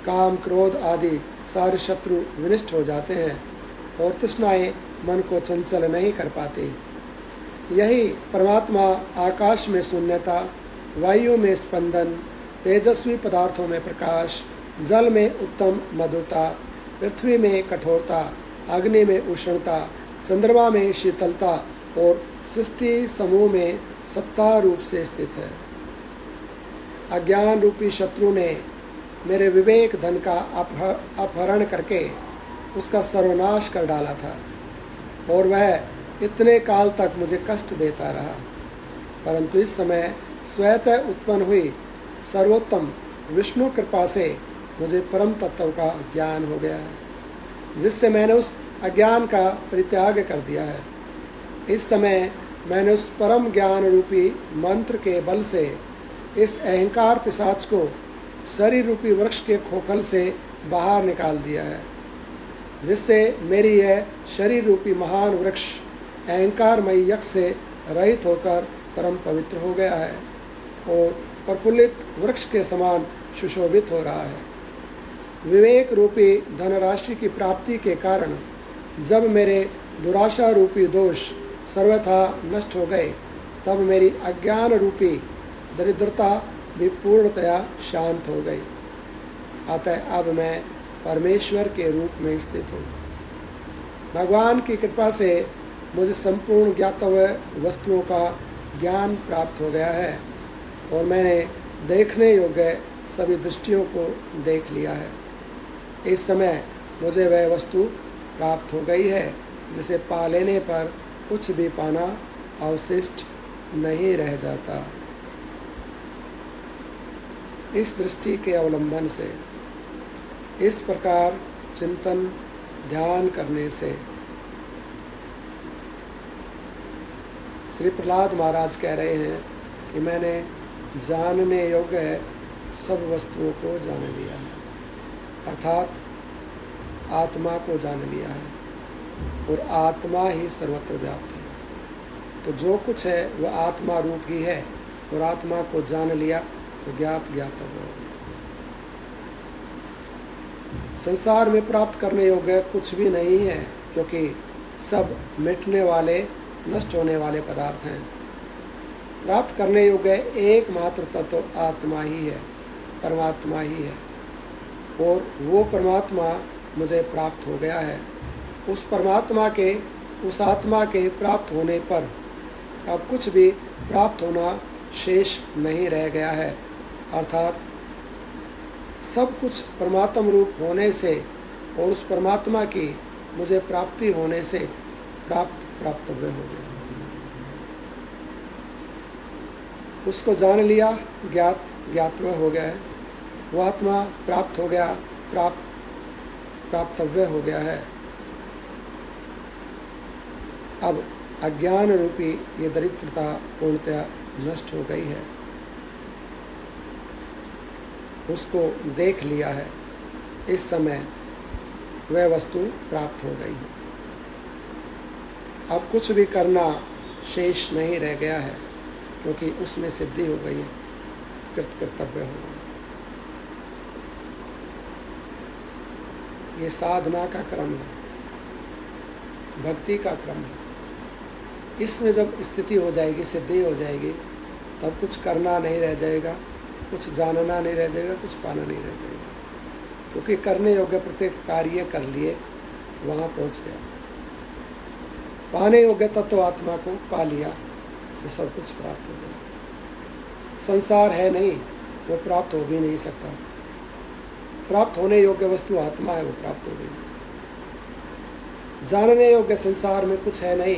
काम, क्रोध आदि सारे शत्रु विनष्ट हो जाते हैं और तृष्णाएं मन को चंचल नहीं कर पाती। यही परमात्मा आकाश में शून्यता, वायु में स्पंदन, तेजस्वी पदार्थों में प्रकाश, जल में उत्तम मधुरता, पृथ्वी में कठोरता, अग्नि में उष्णता, चंद्रमा में शीतलता और सृष्टि समूह में सत्ता रूप से स्थित है। अज्ञान रूपी शत्रु ने मेरे विवेक धन का अपहरण करके उसका सर्वनाश कर डाला था, और वह इतने काल तक मुझे कष्ट देता रहा। परंतु इस समय स्वतः उत्पन्न हुई सर्वोत्तम विष्णु कृपा से मुझे परम तत्व का ज्ञान हो गया है, जिससे मैंने उस अज्ञान का परित्याग कर दिया है। इस समय मैंने उस परम ज्ञान रूपी मंत्र के बल से इस अहंकार पिशाच को शरीर रूपी वृक्ष के खोखल से बाहर निकाल दिया है, जिससे मेरी यह शरीर रूपी महान वृक्ष अहंकारमयी यज्ञ से रहित होकर परम पवित्र हो गया है और प्रफुल्लित वृक्ष के समान सुशोभित हो रहा है। विवेक रूपी धनराशि की प्राप्ति के कारण जब मेरे दुराशा रूपी दोष सर्वथा नष्ट हो गए, तब मेरी अज्ञान रूपी दरिद्रता भी पूर्णतया शांत हो गई। अतः अब मैं परमेश्वर के रूप में स्थित हूँ। भगवान की कृपा से मुझे संपूर्ण ज्ञातव्य वस्तुओं का ज्ञान प्राप्त हो गया है और मैंने देखने योग्य सभी दृष्टियों को देख लिया है। इस समय मुझे वह वस्तु प्राप्त हो गई है जिसे पा लेने पर कुछ भी पाना अवशिष्ट नहीं रह जाता। इस दृष्टि के अवलंबन से, इस प्रकार चिंतन ध्यान करने से श्री प्रहलाद महाराज कह रहे हैं कि मैंने जानने योग्य सब वस्तुओं को जान लिया है, अर्थात आत्मा को जान लिया है और आत्मा ही सर्वत्र व्याप्त है। तो जो कुछ है वह आत्मा रूप ही है और आत्मा को जान लिया तो ज्ञात ज्ञातव्य हो गया। संसार में प्राप्त करने योग्य कुछ भी नहीं है, क्योंकि सब मिटने वाले, नष्ट होने वाले पदार्थ हैं। प्राप्त करने योग्य एकमात्र तत्व आत्मा ही है, परमात्मा ही है, और वो परमात्मा मुझे प्राप्त हो गया है। उस परमात्मा के, उस आत्मा के प्राप्त होने पर अब कुछ भी प्राप्त होना शेष नहीं रह गया है, अर्थात सब कुछ परमात्म रूप होने से और उस परमात्मा की मुझे प्राप्ति होने से प्राप्तव्य हो गया। उसको जान लिया, ज्ञातव्य हो गया है। वो आत्मा प्राप्त हो गया, प्राप्तव्य हो गया है। अब अज्ञान रूपी ये दरिद्रता पूर्णतया नष्ट हो गई है, उसको देख लिया है। इस समय वह वस्तु प्राप्त हो गई है। अब कुछ भी करना शेष नहीं रह गया है, क्योंकि उसमें सिद्धि हो गई है, कर्तव्य हो गया। ये साधना का क्रम है, भक्ति का क्रम है। इसमें जब स्थिति हो जाएगी, सिद्धि हो जाएगी, तब कुछ करना नहीं रह जाएगा, कुछ जानना नहीं रह जाएगा, कुछ पाना नहीं रह जाएगा, क्योंकि करने योग्य प्रत्येक कार्य कर लिए, वहाँ पहुँच गया। पाने योग्य तत्व आत्मा को पा लिया तो सब कुछ प्राप्त हो गया। संसार है नहीं, वो प्राप्त हो भी नहीं सकता। प्राप्त होने योग्य वस्तु आत्मा है, वो प्राप्त हो गई। जानने योग्य संसार में कुछ है नहीं,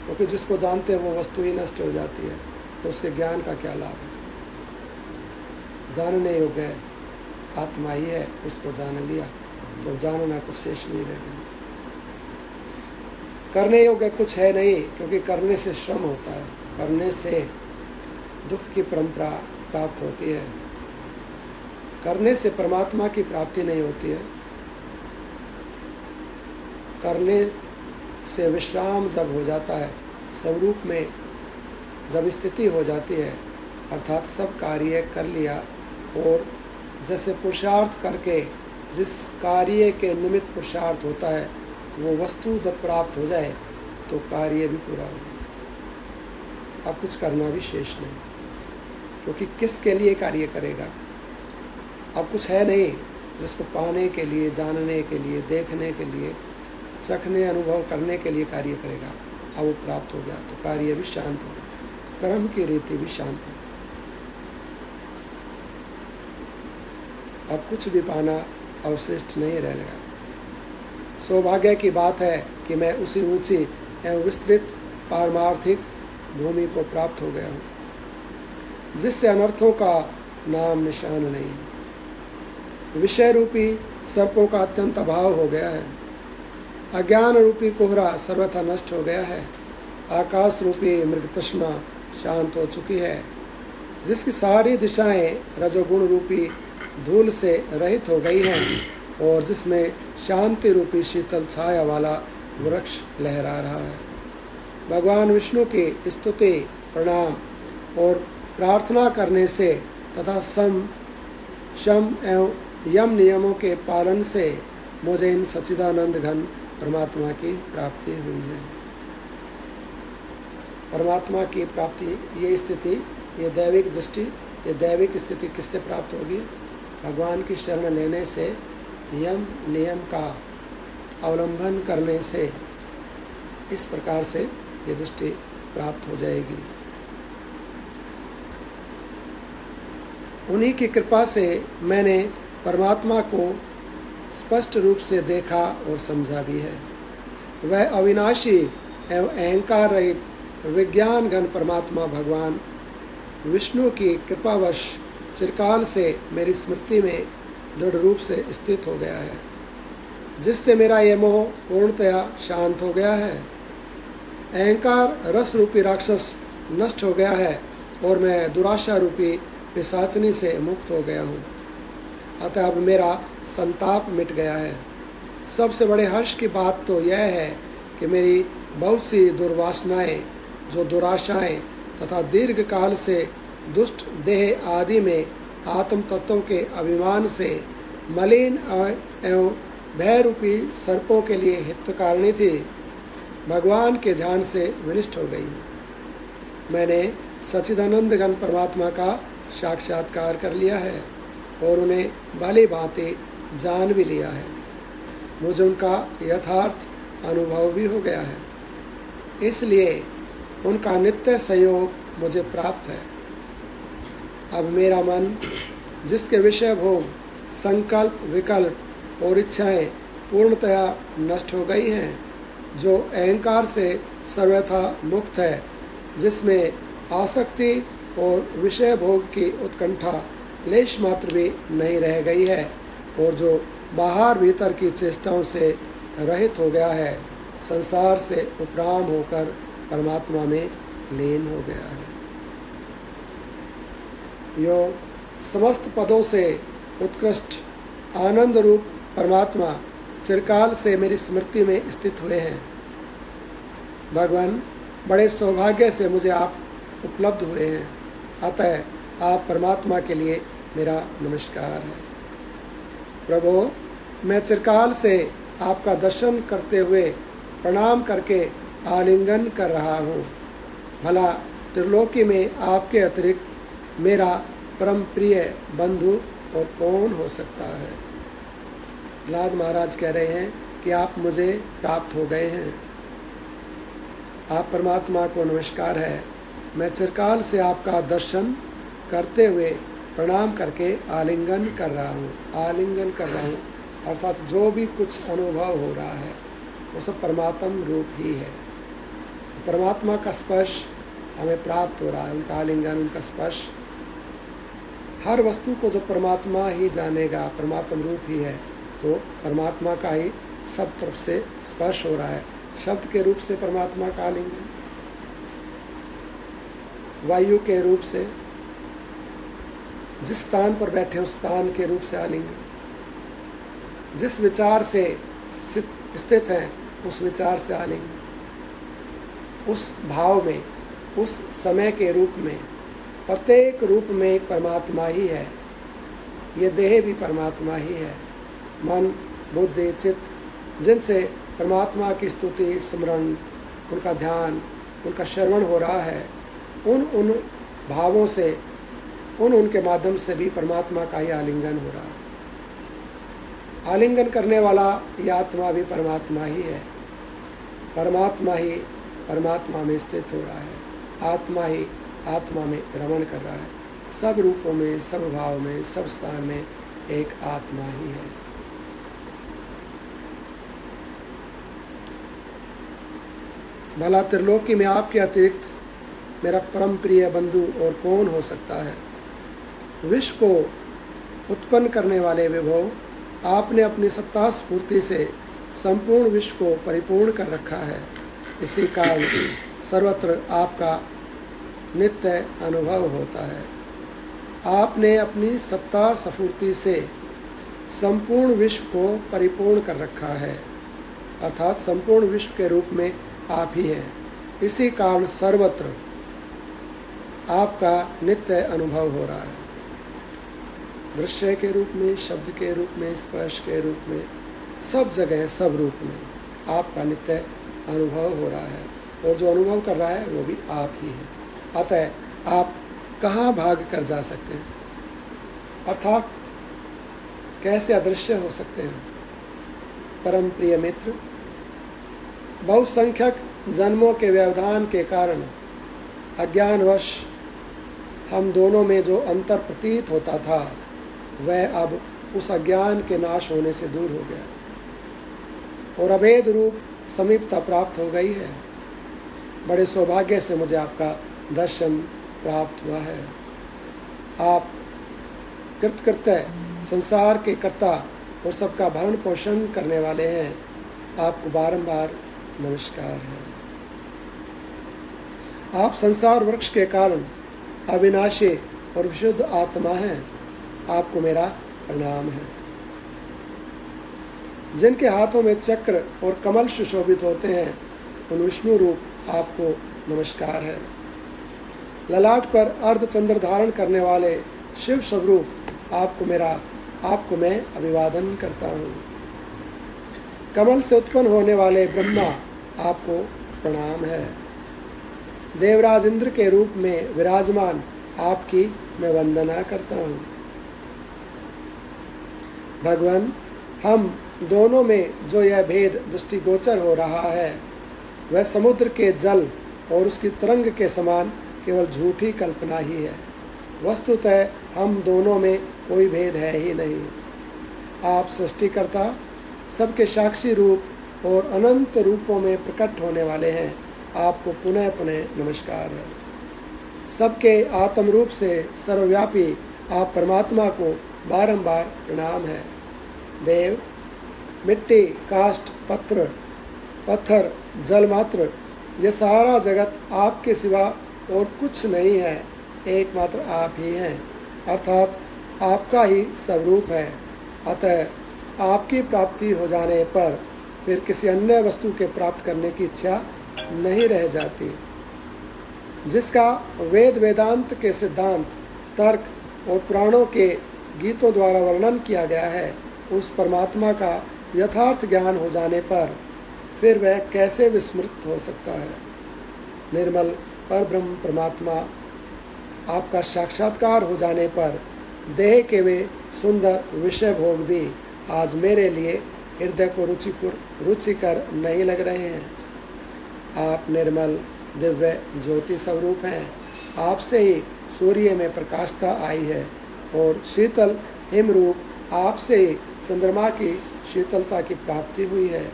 क्योंकि जिसको जानते हैं वो वस्तु ही नष्ट हो जाती है, तो उसके ज्ञान का क्या लाभ है। जानने योग्य आत्मा ही है, उसको जान लिया तो जानना कुछ शेष नहीं रह गया। करने योग्य कुछ है नहीं, क्योंकि करने से श्रम होता है, करने से दुख की परंपरा प्राप्त होती है। करने से परमात्मा की प्राप्ति नहीं होती है। करने से विश्राम जब हो जाता है, स्वरूप में जब स्थिति हो जाती है, अर्थात सब कार्य कर लिया और जैसे पुरुषार्थ करके जिस कार्य के निमित्त पुरुषार्थ होता है, वो वस्तु जब प्राप्त हो जाए तो कार्य भी पूरा हो जाए। अब कुछ करना भी शेष नहीं, क्योंकि किसके लिए कार्य करेगा। अब कुछ है नहीं जिसको पाने के लिए, जानने के लिए, देखने के लिए, चखने, अनुभव करने के लिए कार्य करेगा। अब वो प्राप्त हो गया तो कार्य भी शांत हो गया, तो कर्म की रीति भी शांत हो गई। अब कुछ भी पाना अवशिष्ट नहीं रह गया। सौभाग्य की बात है कि मैं उसी ऊंची एवं विस्तृत पारमार्थिक भूमि को प्राप्त हो गया हूँ, जिससे अनर्थों का नाम निशान नहीं है। विषय रूपी सर्पों का अत्यंत अभाव हो गया है। अज्ञान रूपी कोहरा सर्वथा नष्ट हो गया है। आकाश रूपी मृग तृष्णा शांत हो चुकी है, जिसकी सारी दिशाएं रजोगुण रूपी धूल से रहित हो गई हैं और जिसमें शांति रूपी शीतल छाया वाला वृक्ष लहरा रहा है। भगवान विष्णु की स्तुति, प्रणाम और प्रार्थना करने से तथा शम एवं यम नियमों के पालन से मुझे इन सच्चिदानंद घन परमात्मा की प्राप्ति हुई है। परमात्मा की प्राप्ति, ये स्थिति, ये दैविक दृष्टि, ये दैविक स्थिति किससे प्राप्त होगी? भगवान की शरण लेने से, यम नियम का अवलंबन करने से, इस प्रकार से ये दृष्टि प्राप्त हो जाएगी। उन्हीं की कृपा से मैंने परमात्मा को स्पष्ट रूप से देखा और समझा भी है। वह अविनाशी एवं अहंकार रहित विज्ञान घन परमात्मा भगवान विष्णु की कृपावश चिरकाल से मेरी स्मृति में दृढ़ रूप से स्थित हो गया है, जिससे मेरा ये मोह पूर्णतया शांत हो गया है। अहंकार रस रूपी राक्षस नष्ट हो गया है और मैं दुराशा रूपी पिशाचनी से मुक्त हो गया हूँ। अतः अब मेरा संताप मिट गया है। सबसे बड़े हर्ष की बात तो यह है कि मेरी बहुत सी दुर्वासनाएं, जो दुराशाएं तथा दीर्घ काल से दुष्ट देह आदि में आत्म तत्वों के अभिमान से मलिन एवं भय रूपी सर्पों के लिए हितकारिणी थी, भगवान के ध्यान से विनिष्ट हो गई। मैंने सच्चिदानंद घन परमात्मा का साक्षात्कार कर लिया है और उन्हें भली भांति जान भी लिया है। मुझे उनका यथार्थ अनुभव भी हो गया है, इसलिए उनका नित्य सहयोग मुझे प्राप्त है। अब मेरा मन, जिसके विषय भोग, संकल्प, विकल्प और इच्छाएं पूर्णतया नष्ट हो गई हैं, जो अहंकार से सर्वथा मुक्त है, जिसमें आसक्ति और विषय भोग की उत्कंठा लेश मात्र भी नहीं रह गई है और जो बाहर भीतर की चेष्टाओं से रहित हो गया है, संसार से उपराम होकर परमात्मा में लीन हो गया है। यो समस्त पदों से उत्कृष्ट आनंद रूप परमात्मा चिरकाल से मेरी स्मृति में स्थित हुए हैं। भगवान, बड़े सौभाग्य से मुझे आप उपलब्ध हुए हैं, अतः आप परमात्मा के लिए मेरा नमस्कार है। प्रभु, मैं चिरकाल से आपका दर्शन करते हुए प्रणाम करके आलिंगन कर रहा हूँ। भला त्रिलोकी में आपके अतिरिक्त मेरा परम प्रिय बंधु और कौन हो सकता है। प्रहलाद महाराज कह रहे हैं कि आप मुझे प्राप्त हो गए हैं। आप परमात्मा को नमस्कार है। मैं चिरकाल से आपका दर्शन करते हुए प्रणाम करके आलिंगन कर रहा हूँ। अर्थात जो भी कुछ अनुभव हो रहा है वो सब परमात्म रूप ही है। परमात्मा का स्पर्श हमें प्राप्त हो रहा है, उनका आलिंगन, उनका स्पर्श। हर वस्तु को जो परमात्मा ही जानेगा, परमात्म रूप ही है, तो परमात्मा का ही सब तरफ से स्पर्श हो रहा है। शब्द के रूप से परमात्मा का आलिंगन, वायु के रूप से, जिस स्थान पर बैठे उस स्थान के रूप से आलिंगन, जिस विचार से स्थित हैं उस विचार से आलिंगन, उस भाव में, उस समय के रूप में, प्रत्येक रूप में एक परमात्मा ही है। ये देह भी परमात्मा ही है। मन, बुद्धि, चित्त, जिनसे परमात्मा की स्तुति, स्मरण, उनका ध्यान, उनका श्रवण हो रहा है, उन भावों से, उनके माध्यम से भी परमात्मा का ही आलिंगन हो रहा है। आलिंगन करने वाला ये आत्मा भी परमात्मा ही है। परमात्मा ही परमात्मा में स्थित हो रहा है। आत्मा ही आत्मा में रमण कर रहा है। सब रूपों में, सब भाव में, सब स्थान में एक आत्मा ही है। भला त्रिलोकी में आपके अतिरिक्त मेरा परम प्रिय बंधु और कौन हो सकता है। विश्व को उत्पन्न करने वाले विभव, आपने अपनी सत्ता स्फूर्ति से संपूर्ण विश्व को परिपूर्ण कर रखा है। इसी कारण सर्वत्र आपका नित्य अनुभव होता है। आपने अपनी सत्ता स्फूर्ति से संपूर्ण विश्व को परिपूर्ण कर रखा है, अर्थात संपूर्ण विश्व के रूप में आप ही हैं। इसी कारण सर्वत्र आपका नित्य अनुभव हो रहा है। दृश्य के रूप में, शब्द के रूप में, स्पर्श के रूप में, सब जगह, सब रूप में आपका नित्य अनुभव हो रहा है। और जो अनुभव कर रहा है वो भी आप ही है। अतः आप कहाँ भाग कर जा सकते हैं, अर्थात कैसे अदृश्य हो सकते हैं। परम प्रिय मित्र, बहुसंख्यक जन्मों के व्यवधान के कारण अज्ञानवश हम दोनों में जो अंतर प्रतीत होता था वह अब उस अज्ञान के नाश होने से दूर हो गया और अभेद रूप समीपता प्राप्त हो गई है। बड़े सौभाग्य से मुझे आपका दर्शन प्राप्त हुआ है। आप कृतकृत्य संसार के कर्ता और सबका भरण पोषण करने वाले हैं। आपको बारंबार नमस्कार है। आप संसार वृक्ष के कारण अविनाशी और विशुद्ध आत्मा हैं। आपको मेरा प्रणाम है। जिनके हाथों में चक्र और कमल सुशोभित होते हैं उन विष्णु रूप आपको नमस्कार है। ललाट पर अर्धचंद्र धारण करने वाले शिव स्वरूप आपको मैं अभिवादन करता हूँ। कमल से उत्पन्न होने वाले ब्रह्मा आपको प्रणाम है। देवराज इंद्र के रूप में विराजमान आपकी मैं वंदना करता हूँ। भगवान, हम दोनों में जो यह भेद दृष्टिगोचर हो रहा है वह समुद्र के जल और उसकी तरंग के समान केवल झूठी कल्पना ही है। वस्तुतः हम दोनों में कोई भेद है ही नहीं। आप सृष्टिकर्ता, सबके साक्षी रूप और अनंत रूपों में प्रकट होने वाले हैं। आपको पुनः पुनः नमस्कार है। सबके आत्म रूप से सर्वव्यापी आप परमात्मा को बारंबार प्रणाम है। देव, मिट्टी, काष्ठ, पत्थर, जल मात्र, ये सारा जगत आपके सिवा और कुछ नहीं है। एकमात्र आप ही हैं, अर्थात आपका ही स्वरूप है। अतः आपकी प्राप्ति हो जाने पर फिर किसी अन्य वस्तु के प्राप्त करने की इच्छा नहीं रह जाती। जिसका वेद वेदांत के सिद्धांत, तर्क और पुराणों के गीतों द्वारा वर्णन किया गया है, उस परमात्मा का यथार्थ ज्ञान हो जाने पर फिर वह कैसे विस्मृत हो सकता है। निर्मल परब्रह्म परमात्मा आपका साक्षात्कार हो जाने पर देह के वे सुंदर विषय भोग भी आज मेरे लिए हृदय को रुचिकर नहीं लग रहे हैं। आप निर्मल दिव्य ज्योति स्वरूप हैं। आपसे ही सूर्य में प्रकाशता आई है और शीतल हिमरूप आपसे ही चंद्रमा की शीतलता की प्राप्ति हुई है।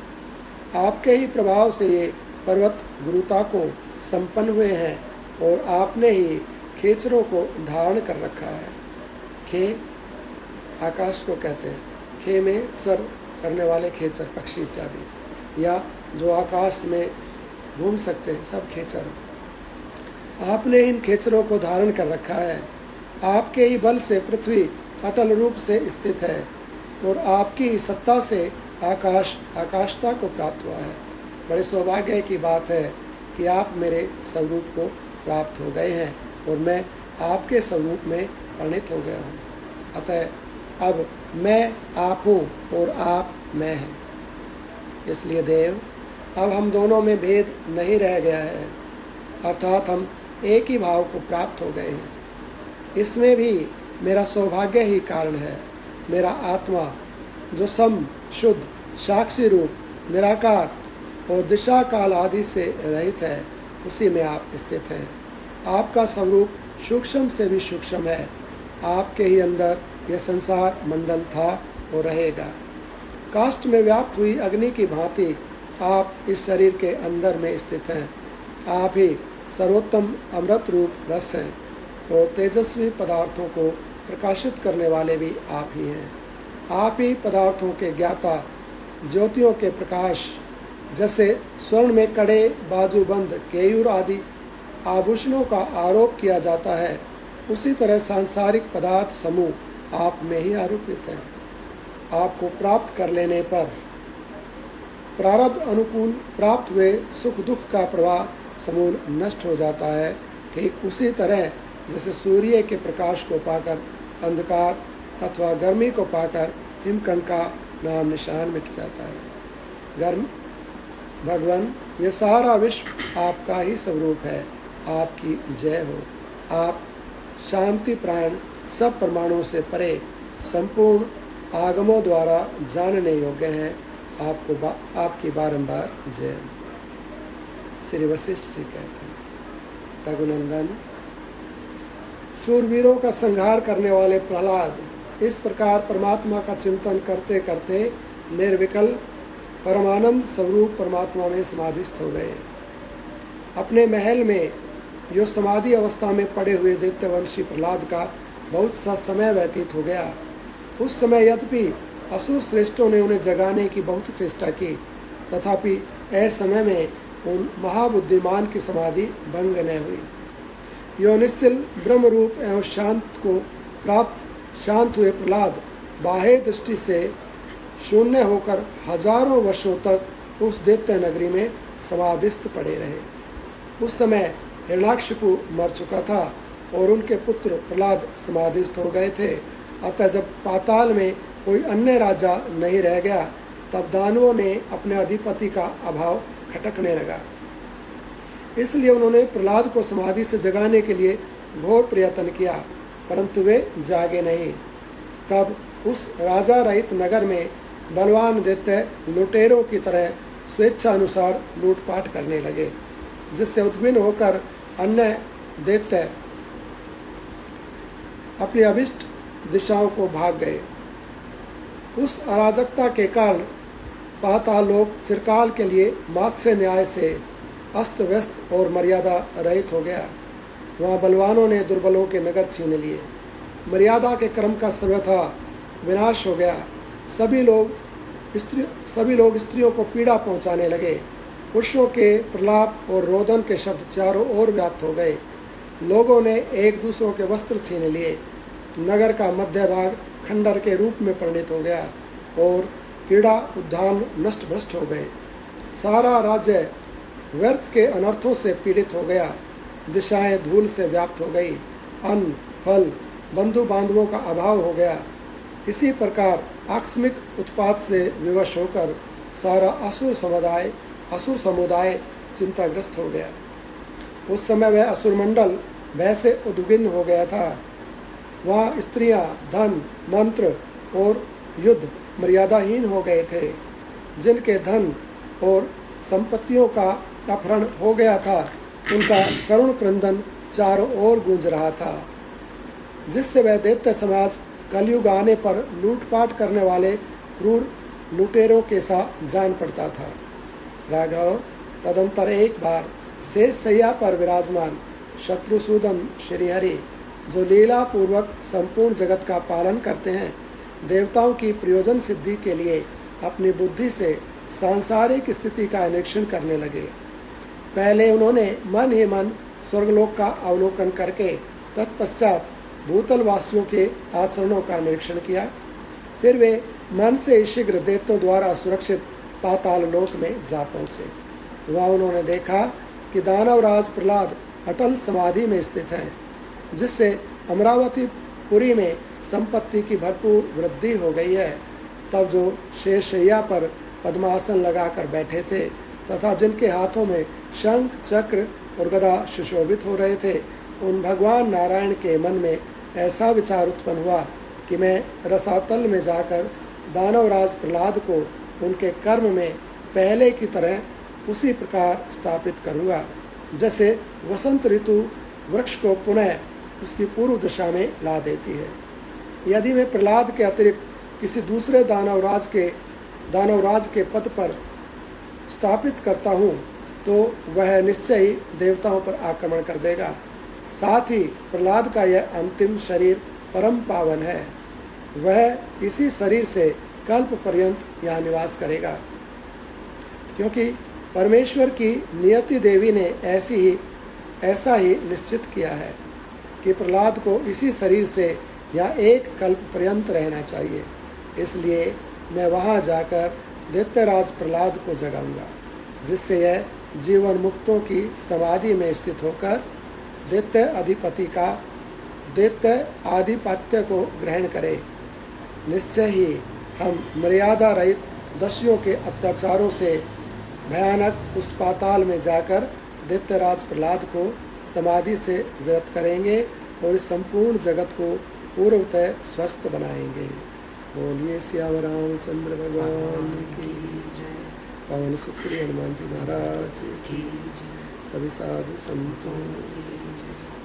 आपके ही प्रभाव से ये पर्वत गुरुता को संपन्न हुए हैं और आपने ही खेचरों को धारण कर रखा है। खे आकाश को कहते हैं, खे में चर करने वाले खेचर, पक्षी इत्यादि, या जो आकाश में घूम सकते हैं, सब खेचर। आपने इन खेचरों को धारण कर रखा है। आपके ही बल से पृथ्वी अटल रूप से स्थित है और आपकी ही सत्ता से आकाश आकाशता को प्राप्त हुआ है। बड़े सौभाग्य की बात है कि आप मेरे स्वरूप को प्राप्त हो गए हैं और मैं आपके स्वरूप में परिणित हो गया हूँ। अतः अब मैं आप हूँ और आप मैं हैं। इसलिए देव, अब हम दोनों में भेद नहीं रह गया है, अर्थात हम एक ही भाव को प्राप्त हो गए हैं। इसमें भी मेरा सौभाग्य ही कारण है। मेरा आत्मा जो सम शुद्ध साक्षी रूप निराकार और दिशा काल आदि से रहित है, उसी में आप स्थित हैं। आपका स्वरूप सूक्ष्म से भी सूक्ष्म है। आपके ही अंदर यह संसार मंडल था और रहेगा। काष्ठ में व्याप्त हुई अग्नि की भांति आप इस शरीर के अंदर में स्थित हैं। आप ही सर्वोत्तम अमृत रूप रस हैं और तेजस्वी पदार्थों को प्रकाशित करने वाले भी आप ही हैं। आप ही पदार्थों के ज्ञाता, ज्योतियों के प्रकाश। जैसे स्वर्ण में कड़े, बाजूबंद, केयूर आदि आभूषणों का आरोप किया जाता है, उसी तरह सांसारिक पदार्थ समूह आप में ही आरोपित है। आपको प्राप्त कर लेने पर प्रारब्ध अनुकूल प्राप्त हुए सुख दुख का प्रवाह समूल नष्ट हो जाता है। ठीक उसी तरह जैसे सूर्य के प्रकाश को पाकर अंधकार अथवा गर्मी को पाकर हिमकण का नाम निशान मिट जाता है। गर्म भगवान, ये सारा विश्व आपका ही स्वरूप है। आपकी जय हो। आप शांति प्राण, सब प्रमाणों से परे, संपूर्ण आगमों द्वारा जानने योग्य हैं। आपकी बारंबार जय। श्री वशिष्ठ जी कहते हैं, रघुनंदन, शूरवीरों का संहार करने वाले प्रहलाद इस प्रकार परमात्मा का चिंतन करते करते निर्विकल्प परमानंद स्वरूप परमात्मा में समाधिस्थ हो गए। अपने महल में जो समाधि अवस्था में पड़े हुए दैत्यवंशी प्रहलाद का बहुत सा समय व्यतीत हो गया। उस समय यद्यपि असुर श्रेष्ठों ने उन्हें जगाने की बहुत चेष्टा की, तथापि ऐसे समय में उन महाबुद्धिमान की समाधि भंग न हुई। यो निश्चल ब्रह्म रूप एवं शांत को प्राप्त शांत हुए प्रहलाद बाह्य दृष्टि से शून्य होकर हजारों वर्षों तक उस दैत्य नगरी में समाधिस्थ पड़े रहे। उस समय हिरण्याकशिपु मर चुका था और उनके पुत्र प्रहलाद समाधिस्थ हो गए थे। अतः जब पाताल में कोई अन्य राजा नहीं रह गया, तब दानवों ने अपने अधिपति का अभाव खटकने लगा। इसलिए उन्होंने प्रहलाद को समाधि से जगाने के लिए घोर प्रयत्न किया, परंतु वे जागे नहीं। तब उस राजा रहित नगर में बलवान दैत्य लुटेरों की तरह स्वेच्छानुसार लूटपाट करने लगे, जिससे उद्विग्न होकर अन्य दैत्य अपनी अभिष्ट दिशाओं को भाग गए। उस अराजकता के कारण पाताल लोक चिरकाल के लिए मात्स्य न्याय से अस्त व्यस्त और मर्यादा रहित हो गया। वहाँ बलवानों ने दुर्बलों के नगर छीन लिए। मर्यादा के क्रम का सर्वथा विनाश हो गया। सभी लोग स्त्रियों को पीड़ा पहुँचाने लगे। पुरुषों के प्रलाप और रोदन के शब्द चारों ओर व्याप्त हो गए। लोगों ने एक दूसरों के वस्त्र छीन लिए। नगर का मध्य भाग खंडर के रूप में परिणित हो गया और क्रीड़ा उद्यान नष्ट भ्रष्ट हो गए। सारा राज्य व्यर्थ के अनर्थों से पीड़ित हो गया। दिशाएं धूल से व्याप्त हो गई। अन्न फल बंधु बांधवों का अभाव हो गया। इसी प्रकार आकस्मिक उत्पात से विवश होकर सारा असुर समुदाय चिंताग्रस्त हो गया। उस समय वह असुर मंडल भय से उद्विग्न हो गया था। वहाँ स्त्रियां, धन, मंत्र और युद्ध मर्यादाहीन हो गए थे। जिनके धन और संपत्तियों का अपहरण हो गया था, उनका करुण क्रंदन चारों ओर गूंज रहा था, जिससे वह दैत्य समाज कलयुग आने पर लूटपाट करने वाले क्रूर लुटेरों के साथ जान पड़ता था। राघव, तदंतर एक बार शेष सैया पर विराजमान शत्रुसूदन श्रीहरि, जो लीला पूर्वक संपूर्ण जगत का पालन करते हैं, देवताओं की प्रयोजन सिद्धि के लिए अपनी बुद्धि से सांसारिक स्थिति का निरीक्षण करने लगे। पहले उन्होंने मन ही मन स्वर्गलोक का अवलोकन करके तत्पश्चात भूतल वासियों के आचरणों का निरीक्षण किया। फिर वे मन से शीघ्र दैत्यों द्वारा सुरक्षित पाताल लोक में जा पहुँचे। वहाँ उन्होंने देखा कि दानवराज प्रहलाद अटल समाधि में स्थित है, जिससे अमरावती पुरी में संपत्ति की भरपूर वृद्धि हो गई है। तब जो शेषैया पर पद्मासन लगाकर बैठे थे तथा जिनके हाथों में शंख, चक्र और गदा सुशोभित हो रहे थे, उन भगवान नारायण के मन में ऐसा विचार उत्पन्न हुआ कि मैं रसातल में जाकर दानवराज प्रहलाद को उनके कर्म में पहले की तरह उसी प्रकार स्थापित करूँगा, जैसे वसंत ऋतु वृक्ष को पुनः उसकी पूर्व दिशा में ला देती है। यदि मैं प्रहलाद के अतिरिक्त किसी दूसरे दानवराज के पद पर स्थापित करता हूँ, तो वह निश्चय ही देवताओं पर आक्रमण कर देगा। साथ ही प्रहलाद का यह अंतिम शरीर परम पावन है। वह इसी शरीर से कल्प पर्यंत यहाँ निवास करेगा, क्योंकि परमेश्वर की नियति देवी ने ऐसा ही निश्चित किया है कि प्रहलाद को इसी शरीर से यहाँ एक कल्प पर्यंत रहना चाहिए। इसलिए मैं वहाँ जाकर दैत्यराज प्रहलाद को जगाऊंगा, जिससे यह जीवन मुक्तों की समाधि में स्थित होकर दैत्य आधिपत्य को ग्रहण करे। निश्चय ही हम मर्यादा रहित दस्युओं के अत्याचारों से भयानक उस पाताल में जाकर दैत्यराज प्रहलाद को समाधि से विरत करेंगे और इस संपूर्ण जगत को पूर्वतः स्वस्थ बनाएंगे। बोलिए सियावर रामचंद्र भगवान की जय। पवन सुत श्री हनुमान जी महाराज की जय। सभी साधु संतों की जय।